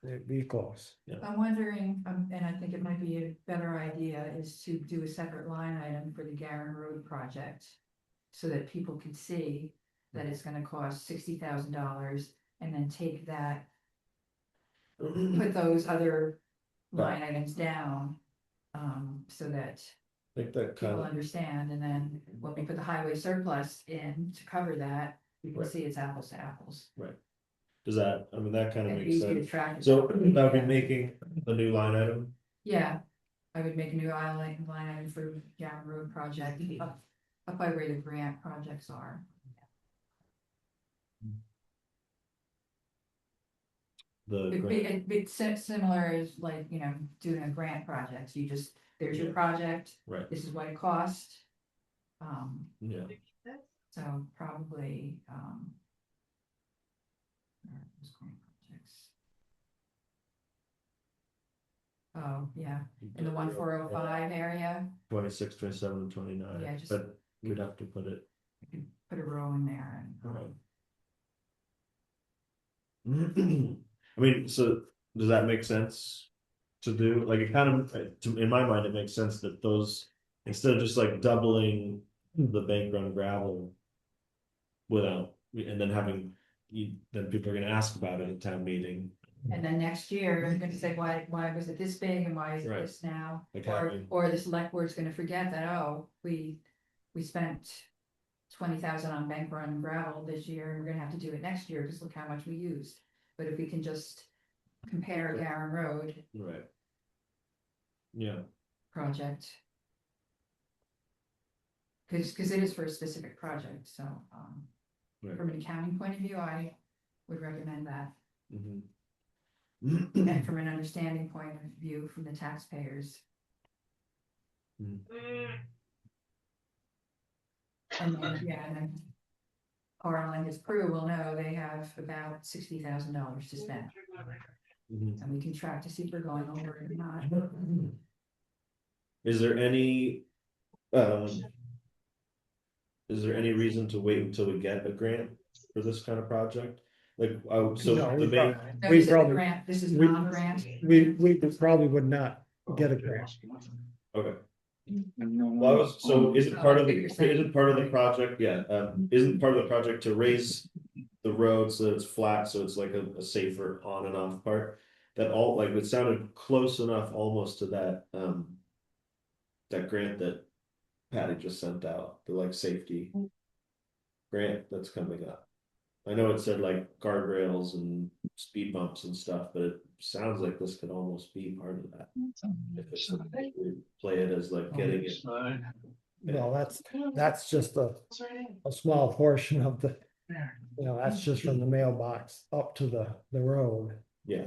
It'd be close. I'm wondering, and I think it might be a better idea, is to do a separate line item for the Garen Road project. So that people can see that it's gonna cost $60,000 and then take that, put those other line items down. So that Think that kind people of, understand, and then when we put the highway surplus in to cover that, you can Right. see it's apples to apples. does that, I mean, that kind of And makes easy to sense. track. So that would be making a new line item. Yeah, I would make a new line item for Garen Road project, up by where the grant projects are. It's similar as like, you know, doing a grant project. You just, there's your Yeah. project, Right, this is what it cost. yeah, So probably, where are those grant projects? Oh, yeah, in the 1405 area, 26, 27, and 29. Yeah, just- But we'd have to put it. you can put a row in there and. Right. I mean, so does that make sense to do? Like, it kind of, in my mind, it makes sense that those, instead of just like doubling the bank run gravel without, and then having, then people are gonna ask about it at town meeting. And then next year, they're gonna say, why was it this big and why is it Right. this now? Like Or, having- or the select board's gonna forget that, oh, we spent 20,000 on bank run gravel this year, and we're gonna have to do it next year, because look how much we used. But if we can just compare Garren Road Right. Yeah, project. Because it is for a specific project, so, right. from an accounting point of view, I would recommend that. Mhm. And from an understanding point of view from the taxpayers. Mhm. And then, yeah, and then Carl and his crew will know they have about $60,000 to spend, Mhm. and we can track to see if we're going over it or not. Is there any, um, is there any reason to wait until we get a grant for this kind of project? Like, so No, the we main, prob- No, We this is a probably- grant, this is we- non-grant. we probably would not get a grant. okay. Well, so isn't part of the, isn't part of the project, yeah, isn't part of the project to raise the road so that it's flat, so it's like a safer on and off part? That all, like, it sounded close enough almost to that, that grant that Patty just sent out, the like safety grant that's coming up. I know it said like guardrails and speed bumps and stuff, but it sounds like this could almost be part of that. If it's, we play it as like getting it, Well, that's just a small portion of the, you know, that's just from the mailbox up to the road. yeah,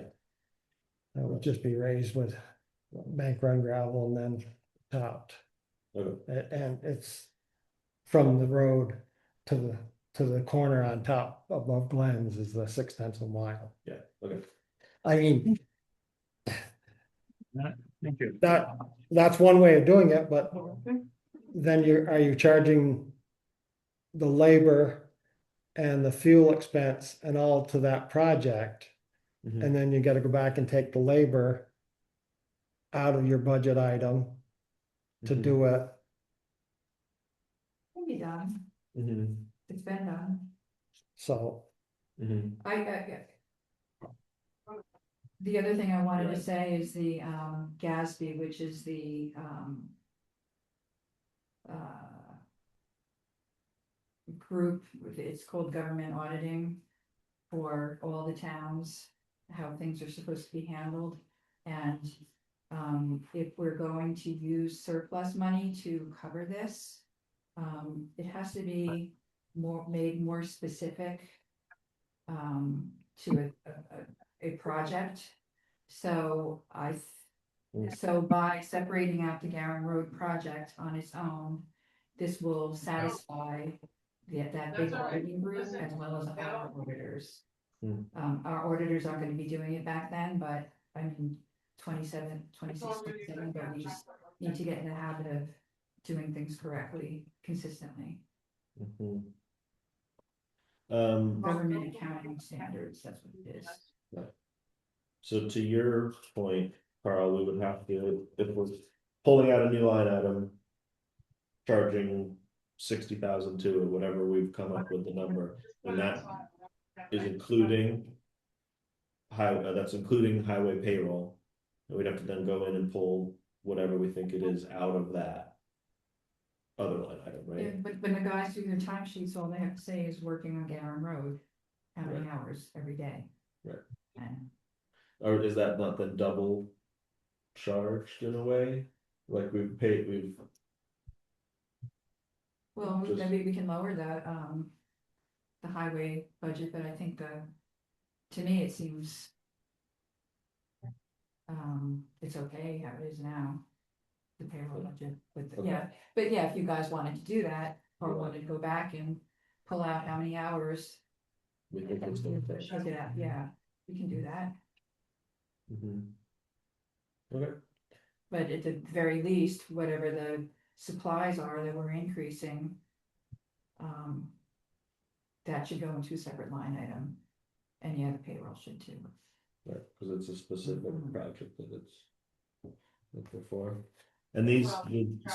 That would just be raised with bank run gravel and then topped. okay, And it's from the road to the corner on top above Glenn's is the 6/10 of a mile. yeah, okay. I mean, Thank you. that's one way of doing it, but then are you charging the labor and the fuel expense and all to that project? Mhm. And then you gotta go back and take the labor out of your budget item to Mhm. do it. Can be done, Mhm. it's been done. So, Mhm. The other thing I wanted to Right. say is the GASB, which is the group, it's called government auditing for all the towns, how things are supposed to be handled. And if we're going to use surplus money to cover this, it has to be made more specific to a project. So so by separating out the Garren Road project on its own, this will satisfy that big auditing group as well as our auditors. Hmm. Our auditors aren't gonna be doing it back then, but I mean, 27, 26, 27, but we just need to get in the habit of doing things correctly, consistently. Mhm. Government accounting standards, that's what it is. So to your point, Carl, we would have to, if we're pulling out a new line item. Charging 60,000 to it, whatever we've come up with the number, and that is including. That's including highway payroll, and we'd have to then go in and pull whatever we think it is out of that. Other line item, Yeah, right? but when the guys do their timesheets, all they have to say is working on Garren Road, how many hours every day. Right. And Or is that not then double charged in a way? Like we've. Well, Just- maybe we can lower the highway budget, but I think to me, it seems it's okay how it is now, the payroll budget, Okay. yeah, but yeah, if you guys wanted to do that, or wanted to go back and pull out how many hours. We think it's Take gonna it out, yeah, we can do that, Okay. but at the very least, whatever the supplies are that we're increasing. That should go into a separate line item, and yeah, the payroll should too. Right, because it's a specific Mhm. project that it's looking for. And these,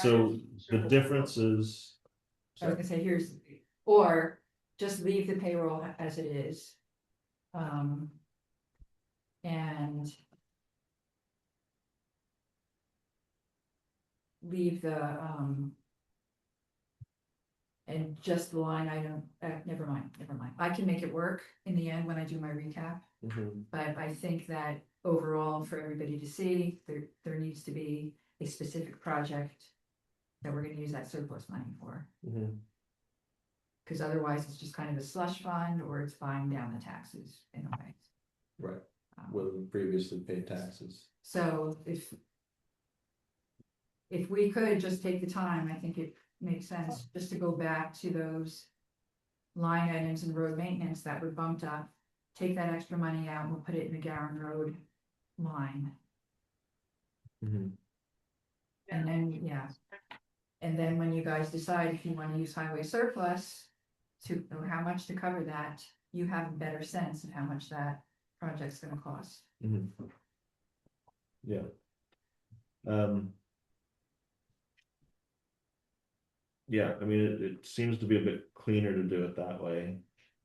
so the difference is. I was gonna say, or just leave the payroll as it is. And leave and just the line item, never mind. I can make it work in the end when I do my recap, Mhm, but I think that overall for everybody to see, there needs to be a specific project that we're gonna use that surplus money for. mhm. Cause otherwise it's just kind of a slush fund, or it's buying down the taxes in a way. Right, Um, whether we previously paid taxes. So if we could just take the time, I think it makes sense just to go back to those line items in road maintenance that were bumped up, take that extra money out, and we'll put it in the Gowan Road line. Mhm. And then, yeah. And then when you guys decide if you want to use highway surplus or how much to cover that, you have a better sense of how much that project's gonna cost. Mhm. Yeah. Yeah, I mean, it seems to be a bit cleaner to do it that way.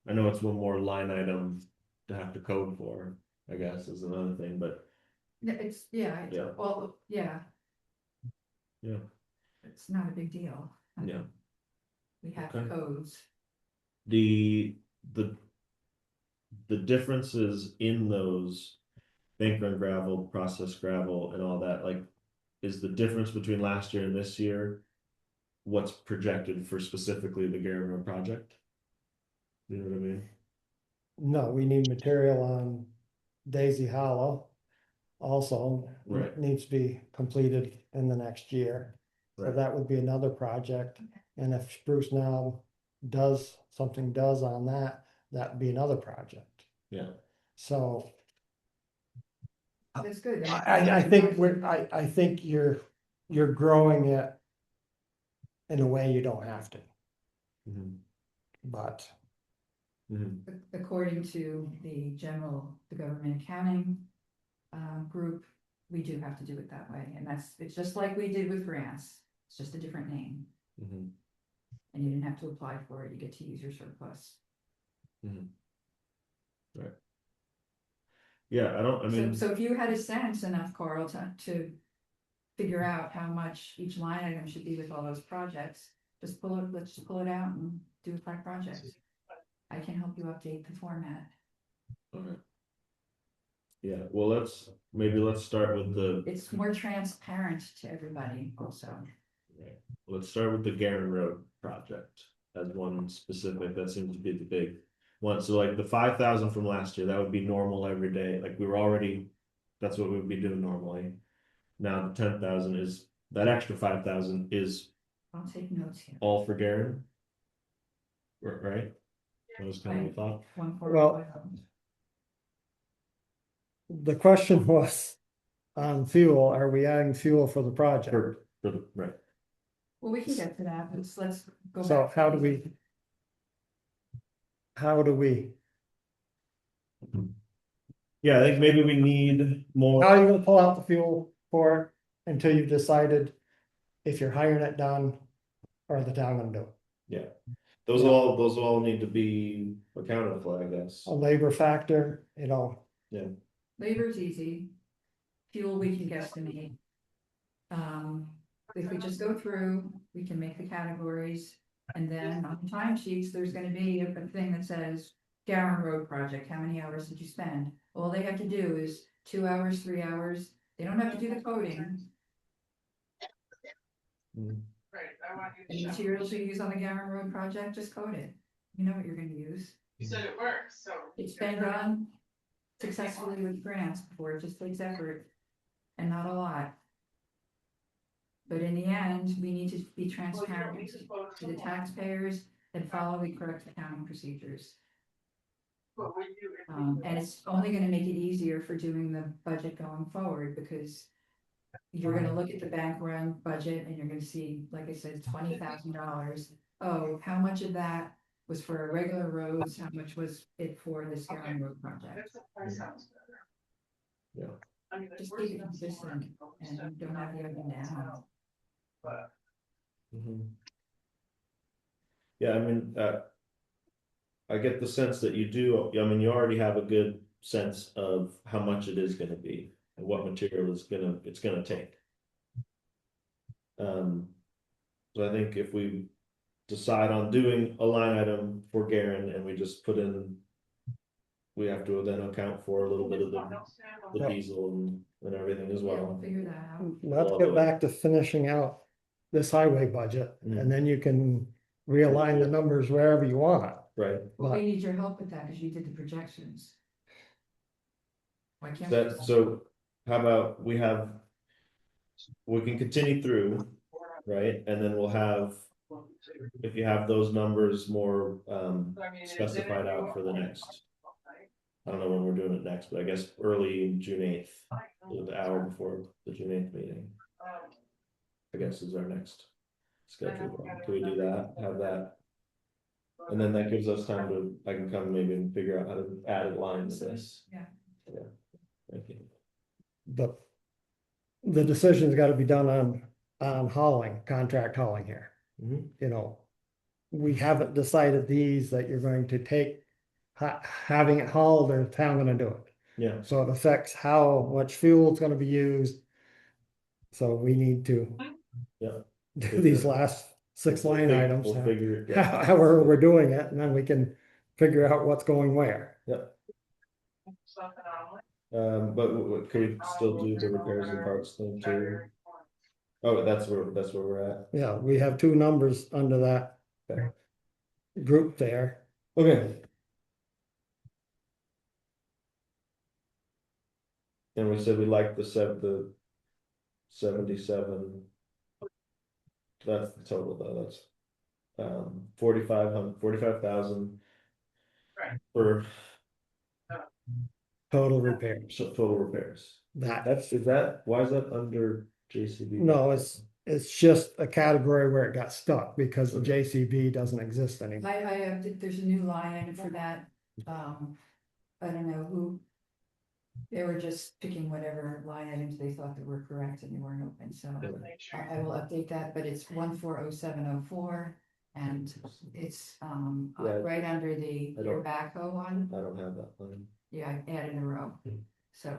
I know it's one more line item to have to code for, I guess, is another thing, but Yeah, yeah, Yeah. well, yeah, yeah, it's not a big deal. yeah. We have Okay. codes. The the differences in those bank run gravel, process gravel, and all that, like, is the difference between last year and this year what's projected for specifically the Garrett Road project? You know what I mean? No, we need material on Daisy Hollow. Also, Right. needs to be completed in the next year. So Right. that would be another project, and if Spruce Knob does on that, that'd be another project. Yeah. So That's good. I think I think you're growing it in a way you don't have to, Mhm. but Mhm. According to the government accounting group, we do have to do it that way, and it's just like we did with grants, it's just a different name, Mhm. and you didn't have to apply for it, you get to use your surplus. Mhm. Right. Yeah, I mean, So if you had a sense enough, Carl, to figure out how much each line item should be with all those projects, let's just pull it out and do it by project. I can help you update the format. okay. Yeah, well, let's start with It's more transparent to everybody also. right. Let's start with the Garen Road project as one specific, that seems to be the big one. So like the 5,000 from last year, that would be normal every day, like we were already, that's what we would be doing normally. Now the 10,000 is, that extra 5,000 is I'll take notes here. all for Garen. Right? That was kind of the thought. Well, the question was on fuel, are we adding fuel for the project? For the, right. Well, we can get to that, but let's go back. So how do we, Yeah, I think maybe we need more. how are you gonna pull out the fuel for it until you've decided if you're hiring it done or the town gonna do it? Yeah, those all need to be accounted for, I guess. A labor factor, Labor's easy. Fuel, we can guesstimate. If we just go through, we can make the categories, and then on the time sheets, there's gonna be a thing that says Gowan Road project, how many hours did you spend? All they have to do is 2 hours, 3 hours, they don't have to do the coding. Mm. And materials you use on the Garen Road project, just code it. You know what you're gonna use. You said it works, so. It's been done successfully with grants before, it just takes effort and not a lot. But in the end, we need to be transparent to the taxpayers and follow the correct accounting procedures. And it's only gonna make it easier for doing the budget going forward, because you're gonna look at the bank run budget and you're gonna see, like I said, $20,000. Oh, how much of that was for regular roads? How much was it for this Garen Road project? Yeah. Just keep it consistent and don't have the up and down. Mhm. Yeah, I mean, I get the sense that you do, I mean, you already have a good sense of how much it is gonna be and what material it's gonna take. So I think if we decide on doing a line item for Garen and we just put in, we have to then account for a little bit of the diesel and everything as Yeah, we'll well. figure that out. Let's get back to finishing out this highway budget, and then you can realign the numbers wherever you want. Right, Well, we need your help with that, because you did the projections. Why can't we? that, so how about we can continue through, right, and then we'll have, if you have those numbers more specified out for the next, I don't know when we're doing it next, but I guess early June 8th, the hour before the June 8th meeting, I guess is our next scheduled one. Can we do that, have that? And then that gives us time to, I can come maybe and figure out how to add a line to this. Yeah. Yeah, thank you. But the decision's gotta be done on hauling, contract hauling here. Mhm. You know, we haven't decided these that you're going to take, having it hauled, or the town gonna do it. Yeah, So it affects how much fuel is gonna be used. So we need to yeah. do these last 6 line items, We'll figure, yeah, however we're doing it, and then we can figure out what's going where. but could we still do the repairs and parts thing too? Oh, that's where we're at. Yeah, we have 2 numbers under that Okay. group there. Okay. And we said we like the 77. That's the total though, that's 45,000 for Total repairs. total repairs. That, Why is that under JCB? no, it's just a category where it got stuck because the JCB doesn't exist anymore. There's a new line item for that. I don't know who. They were just picking whatever line items they thought that were correct and they weren't open, so I will update that, but it's 140704. And it's Yeah. right under the I your don't- backhoe one. I don't have that line. Yeah, I added a row. Hmm. So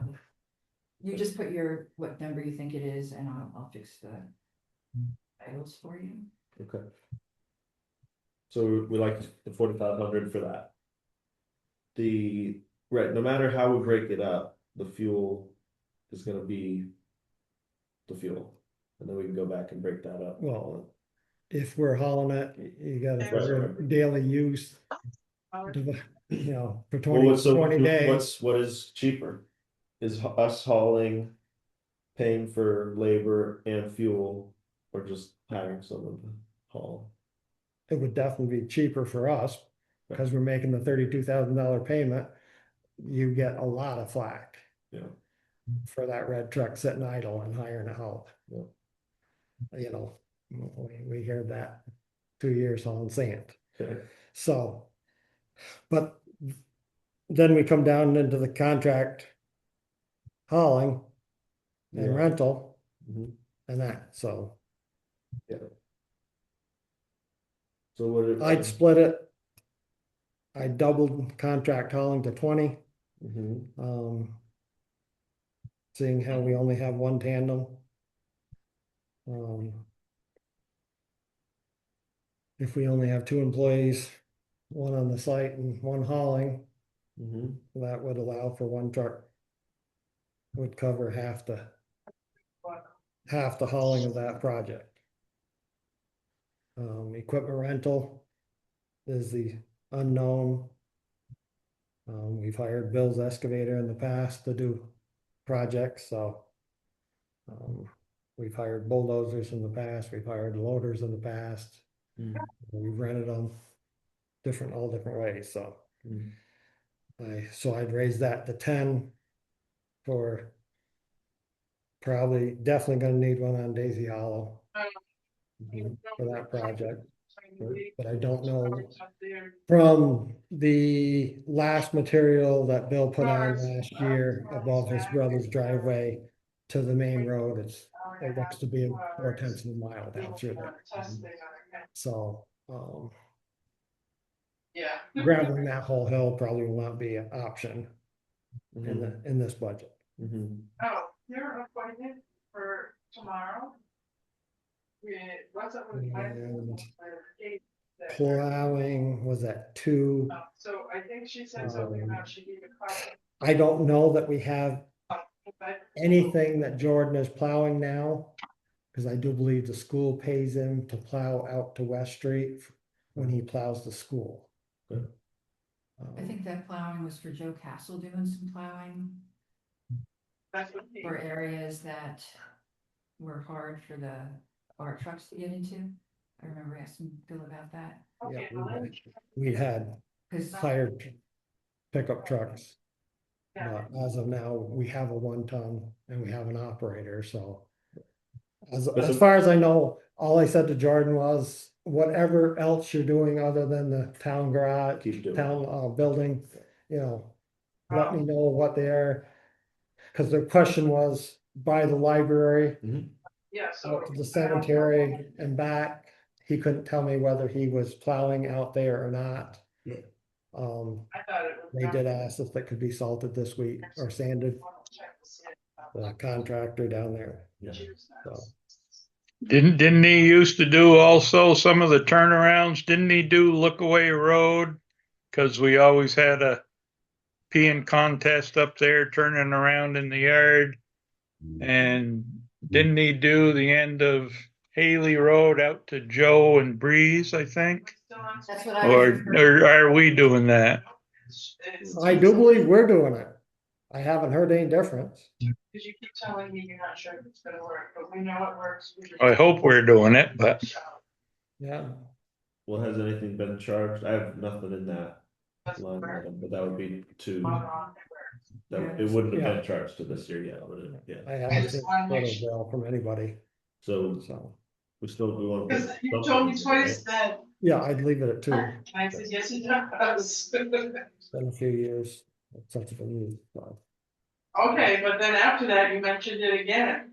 you just put what number you think it is, and I'll fix the titles for you. Okay. So we like the 4,500 for that. No matter how we break it up, the fuel is gonna be the fuel. And then we can go back and break that up. Well, if we're hauling it, you gotta figure Right. daily use. You know, for Well, 20 days. what is cheaper? Is us hauling, paying for labor and fuel, or just hiring someone to haul? It would definitely be cheaper for us, because we're making the $32,000 payment. You get a lot of flack. Yeah. For that red truck sitting idle and hiring a haul. Yeah. You know, we heard that 2 years hauling sand. Okay. So, but then we come down into the contract hauling and Yeah. rental Mhm. and that, so So what? I'd split it. I doubled contract hauling to 20. Mhm. Seeing how we only have 1 tandem. If we only have 2 employees, 1 on the site and 1 hauling, Mhm. that would allow for 1 truck. Would cover half the hauling of that project. Equipment rental is the unknown. We've hired Bill's excavator in the past to do projects, so. We've hired bulldozers in the past, we've hired loaders in the past. Mm. We've rented them all different ways, so. Mm. So I'd raise that to 10 for probably, definitely gonna need one on Daisy Hollow for that project. But I don't know, from the last material that Bill put on last year above his brother's driveway to the main road, it looks to be 4/10 of a mile down through there. So, graveling that whole hill probably will not be an option in this budget. Mhm. Oh, your appointment for tomorrow? What's up with? And plowing was at 2. So I think she said something about she needed a copy. I don't know that we have anything that Jordan is plowing now, because I do believe the school pays him to plow out to West Street when he plows the school. Good. I think that plowing was for Joe Castle doing some plowing That's what for areas that were hard for the fire trucks to get into. I remember asking Bill about that, Yeah, Okay, well, then- we had because hired pickup trucks. But as of now, we have a 1-ton and we have an operator, so. As far as I know, all I said to Jordan was, whatever else you're doing other than the town garage, Keep doing it. town building, let me know what they are. Cause the question was by the library, Yeah, so. out to the cemetery and back. He couldn't tell me whether he was plowing out there or not. Yeah. I thought it was. They did ask if it could be salted this week or sanded, the contractor down there, Yeah. so. Didn't he used to do also some of the turnarounds? Didn't he do Lookaway Road? Cause we always had a peeing contest up there turning around in the yard. And didn't he do the end of Haley Road out to Joe and Breeze, I think? that's what I was. Or are we doing that? I do believe we're doing it. I haven't heard any difference. Cause you keep telling me you're not sure if it's gonna work, but we know it works. I hope we're doing it, but Yeah, Well, has anything been charged? I have nothing in that line item, but that would be to, it wouldn't have Yeah. been charged to this year yet, would it? Yeah, I haven't seen a photo bill from anybody, so so, we want. Cause you told me twice that, yeah, I'd leave it at 2. and I said, yes, it does. It's been a few years since it's been used, so. Okay, but then after that, you mentioned it again.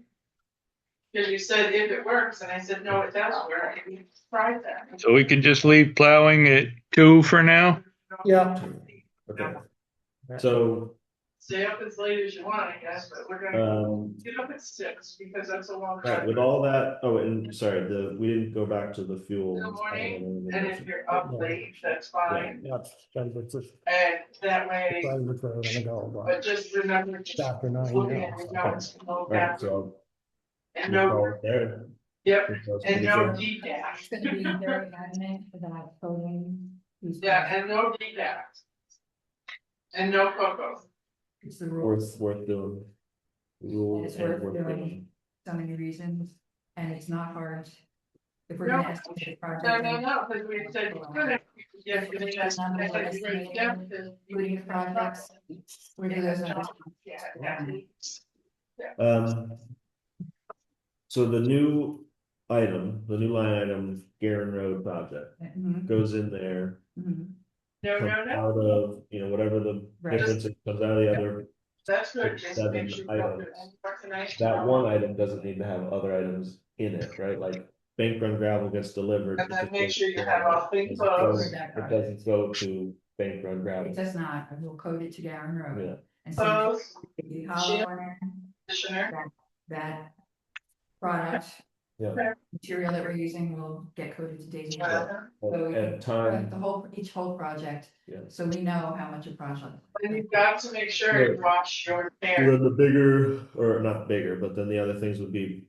Cause you said if it works, and I said, no, it does work, and you tried that. so we can just leave plowing at 2 for now? Yeah. Okay, so, Stay up as late as you want, I guess, but we're gonna get up at 6, because that's a long right, time. with all that, oh, and sorry, we didn't go back to the fuel. In the morning, I don't and know. if you're up late, that's fine, Yeah, it's just, and that way, where we're gonna go, but but just remember. it's after 9 Look now, at your so. notes, and look Right, at- so and we'll no, call it there. yep, Because and we no can- decaf. It's gonna be very adamant about coding. Yeah, and no decaf. And no cocoa. It's the rules, Worth doing. Rule It's and worth worth doing. doing. so many reasons, and it's not hard. If we're No. gonna estimate a project. No, because we said, good. Yeah, If you we're did just that, not that's gonna like you write estimate down it, the- including the projects, we do those numbers. So the new item, the new line item, Garen Road project Mhm, goes in there. mhm. No, Comes no, no, out of, whatever the Right. difference is, comes out of the other, that's good, Six, just seven make sure you items. recognize. that one item doesn't need to have other items in it, right? Like bank run gravel gets delivered. And then it make goes sure you to- have all things doesn't go- closed. It doesn't go to bank run It gravel, does not, I will code it to Garen yeah, Road. And so Close, the hollow iron, conditioner, that product. yeah. Material that we're using will get coded to Daisy. Road. whatever. So we And can time, track each whole project. Yeah. So we know how much a project. And you've got to make sure you wash your hair. then the bigger, or not bigger, but then the other things would be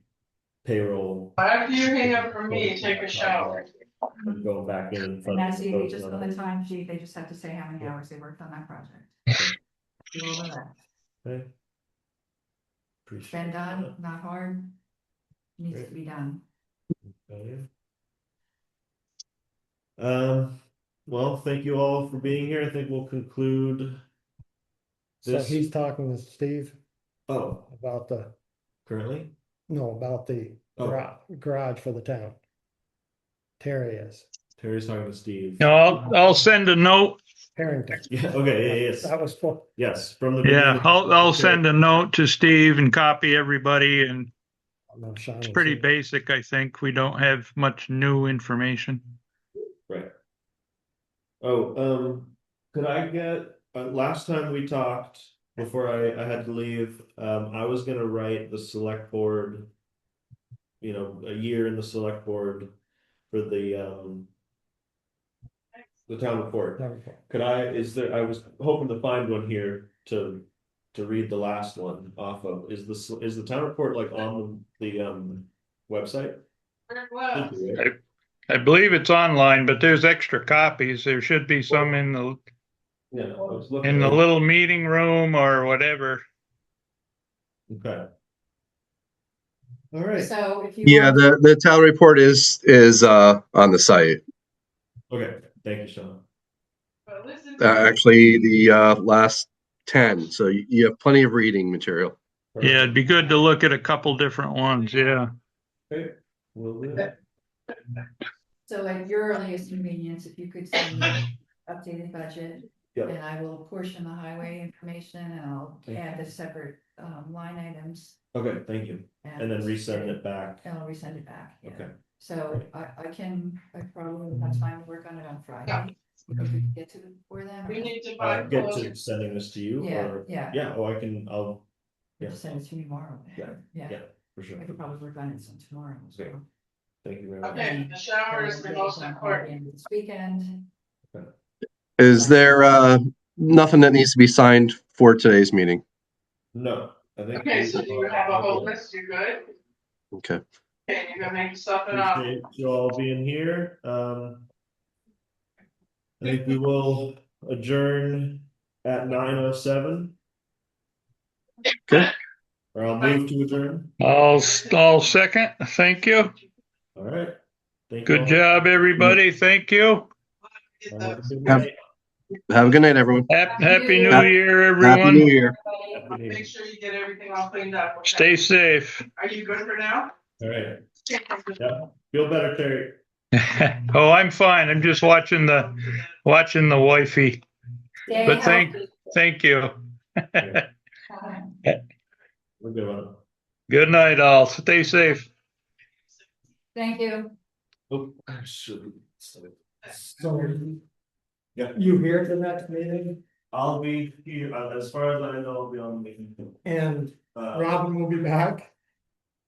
payroll. After you hang up from me, take a shower. and go back in and. And front that's of it, they those just on the numbers. time sheet, they just have to say how many hours they worked on that project. Okay. Do all of that. Okay. It's Appreciate been done, that. not hard. Needs Great. to be done. Okay. Well, thank you all for being here. I think we'll conclude. So This- he's talking with Steve Oh, about currently? about the Oh. garage for the town. Terry is, Terry's talking to Steve. No, I'll send a note. Harrington. Yeah, okay, yes, That was for, yes, from the Yeah, beginning. I'll send a note to Steve and copy everybody, and no, Sean it's was pretty here. basic, I think. We don't have much new information. Right. Oh, could I get, last time we talked, before I had to leave, I was gonna write the select board. You know, a year in the select board for the town report. Could I was hoping to find one here to read the last one off of, is the town report like on the website? Where it was. Should be, right? I believe it's online, but there's extra copies. There should be some in Yeah, I was looking. the little meeting room or whatever. Okay. All right, So if you. Yeah, want- the town report is on the site. okay, thank you, Sean. But listen to Actually, the last 10, so you have plenty of reading material. Yeah, it'd be good to look at a couple different ones. Yeah. Okay, will do. So at your earliest convenience, if you could send me updated budget. Yep. And I will portion the highway information and I'll Okay. add the separate line items. Okay, thank you, and then resend it back. And I'll resend it back, yeah. Okay. So I probably have time to work on it on Friday. If we could get to it before then. We need to Get find to clothes. sending this to you, Yeah, or, yeah. yeah, oh, I'll, yeah, Just send it to me tomorrow. Yeah, Yeah, yeah, for sure. I could probably work on it some tomorrow as Okay. well. Thank you very much. Okay, the shower is the most important. This weekend. Is there nothing that needs to be signed for today's meeting? No, I think. Okay, so do you have a whole list? You good? Okay. Okay, you're gonna make something up. Appreciate you all being here. I think we will adjourn at 9:07. Okay. Or I'll move to adjourn. I'll second. Thank you. All right. Thank you Good all. job, everybody. Thank you. Have a good Have- night. Have a good night, everyone. Happy New Happy- Year, Happy New everyone. Year. Happy New Year. Make sure you get everything all cleaned up. okay? Stay safe. Are you good for now? All right. Yeah. Feel better, Terry. Oh, I'm fine. I'm just watching the wifey. Stay But thank you. Yeah, healthy. we're good on it. Good night, all. Stay safe. Thank you. Oh, I should. So Yeah, you here for the next meeting, I'll be here, as far as I know, I'll be on the. and Robin will be back.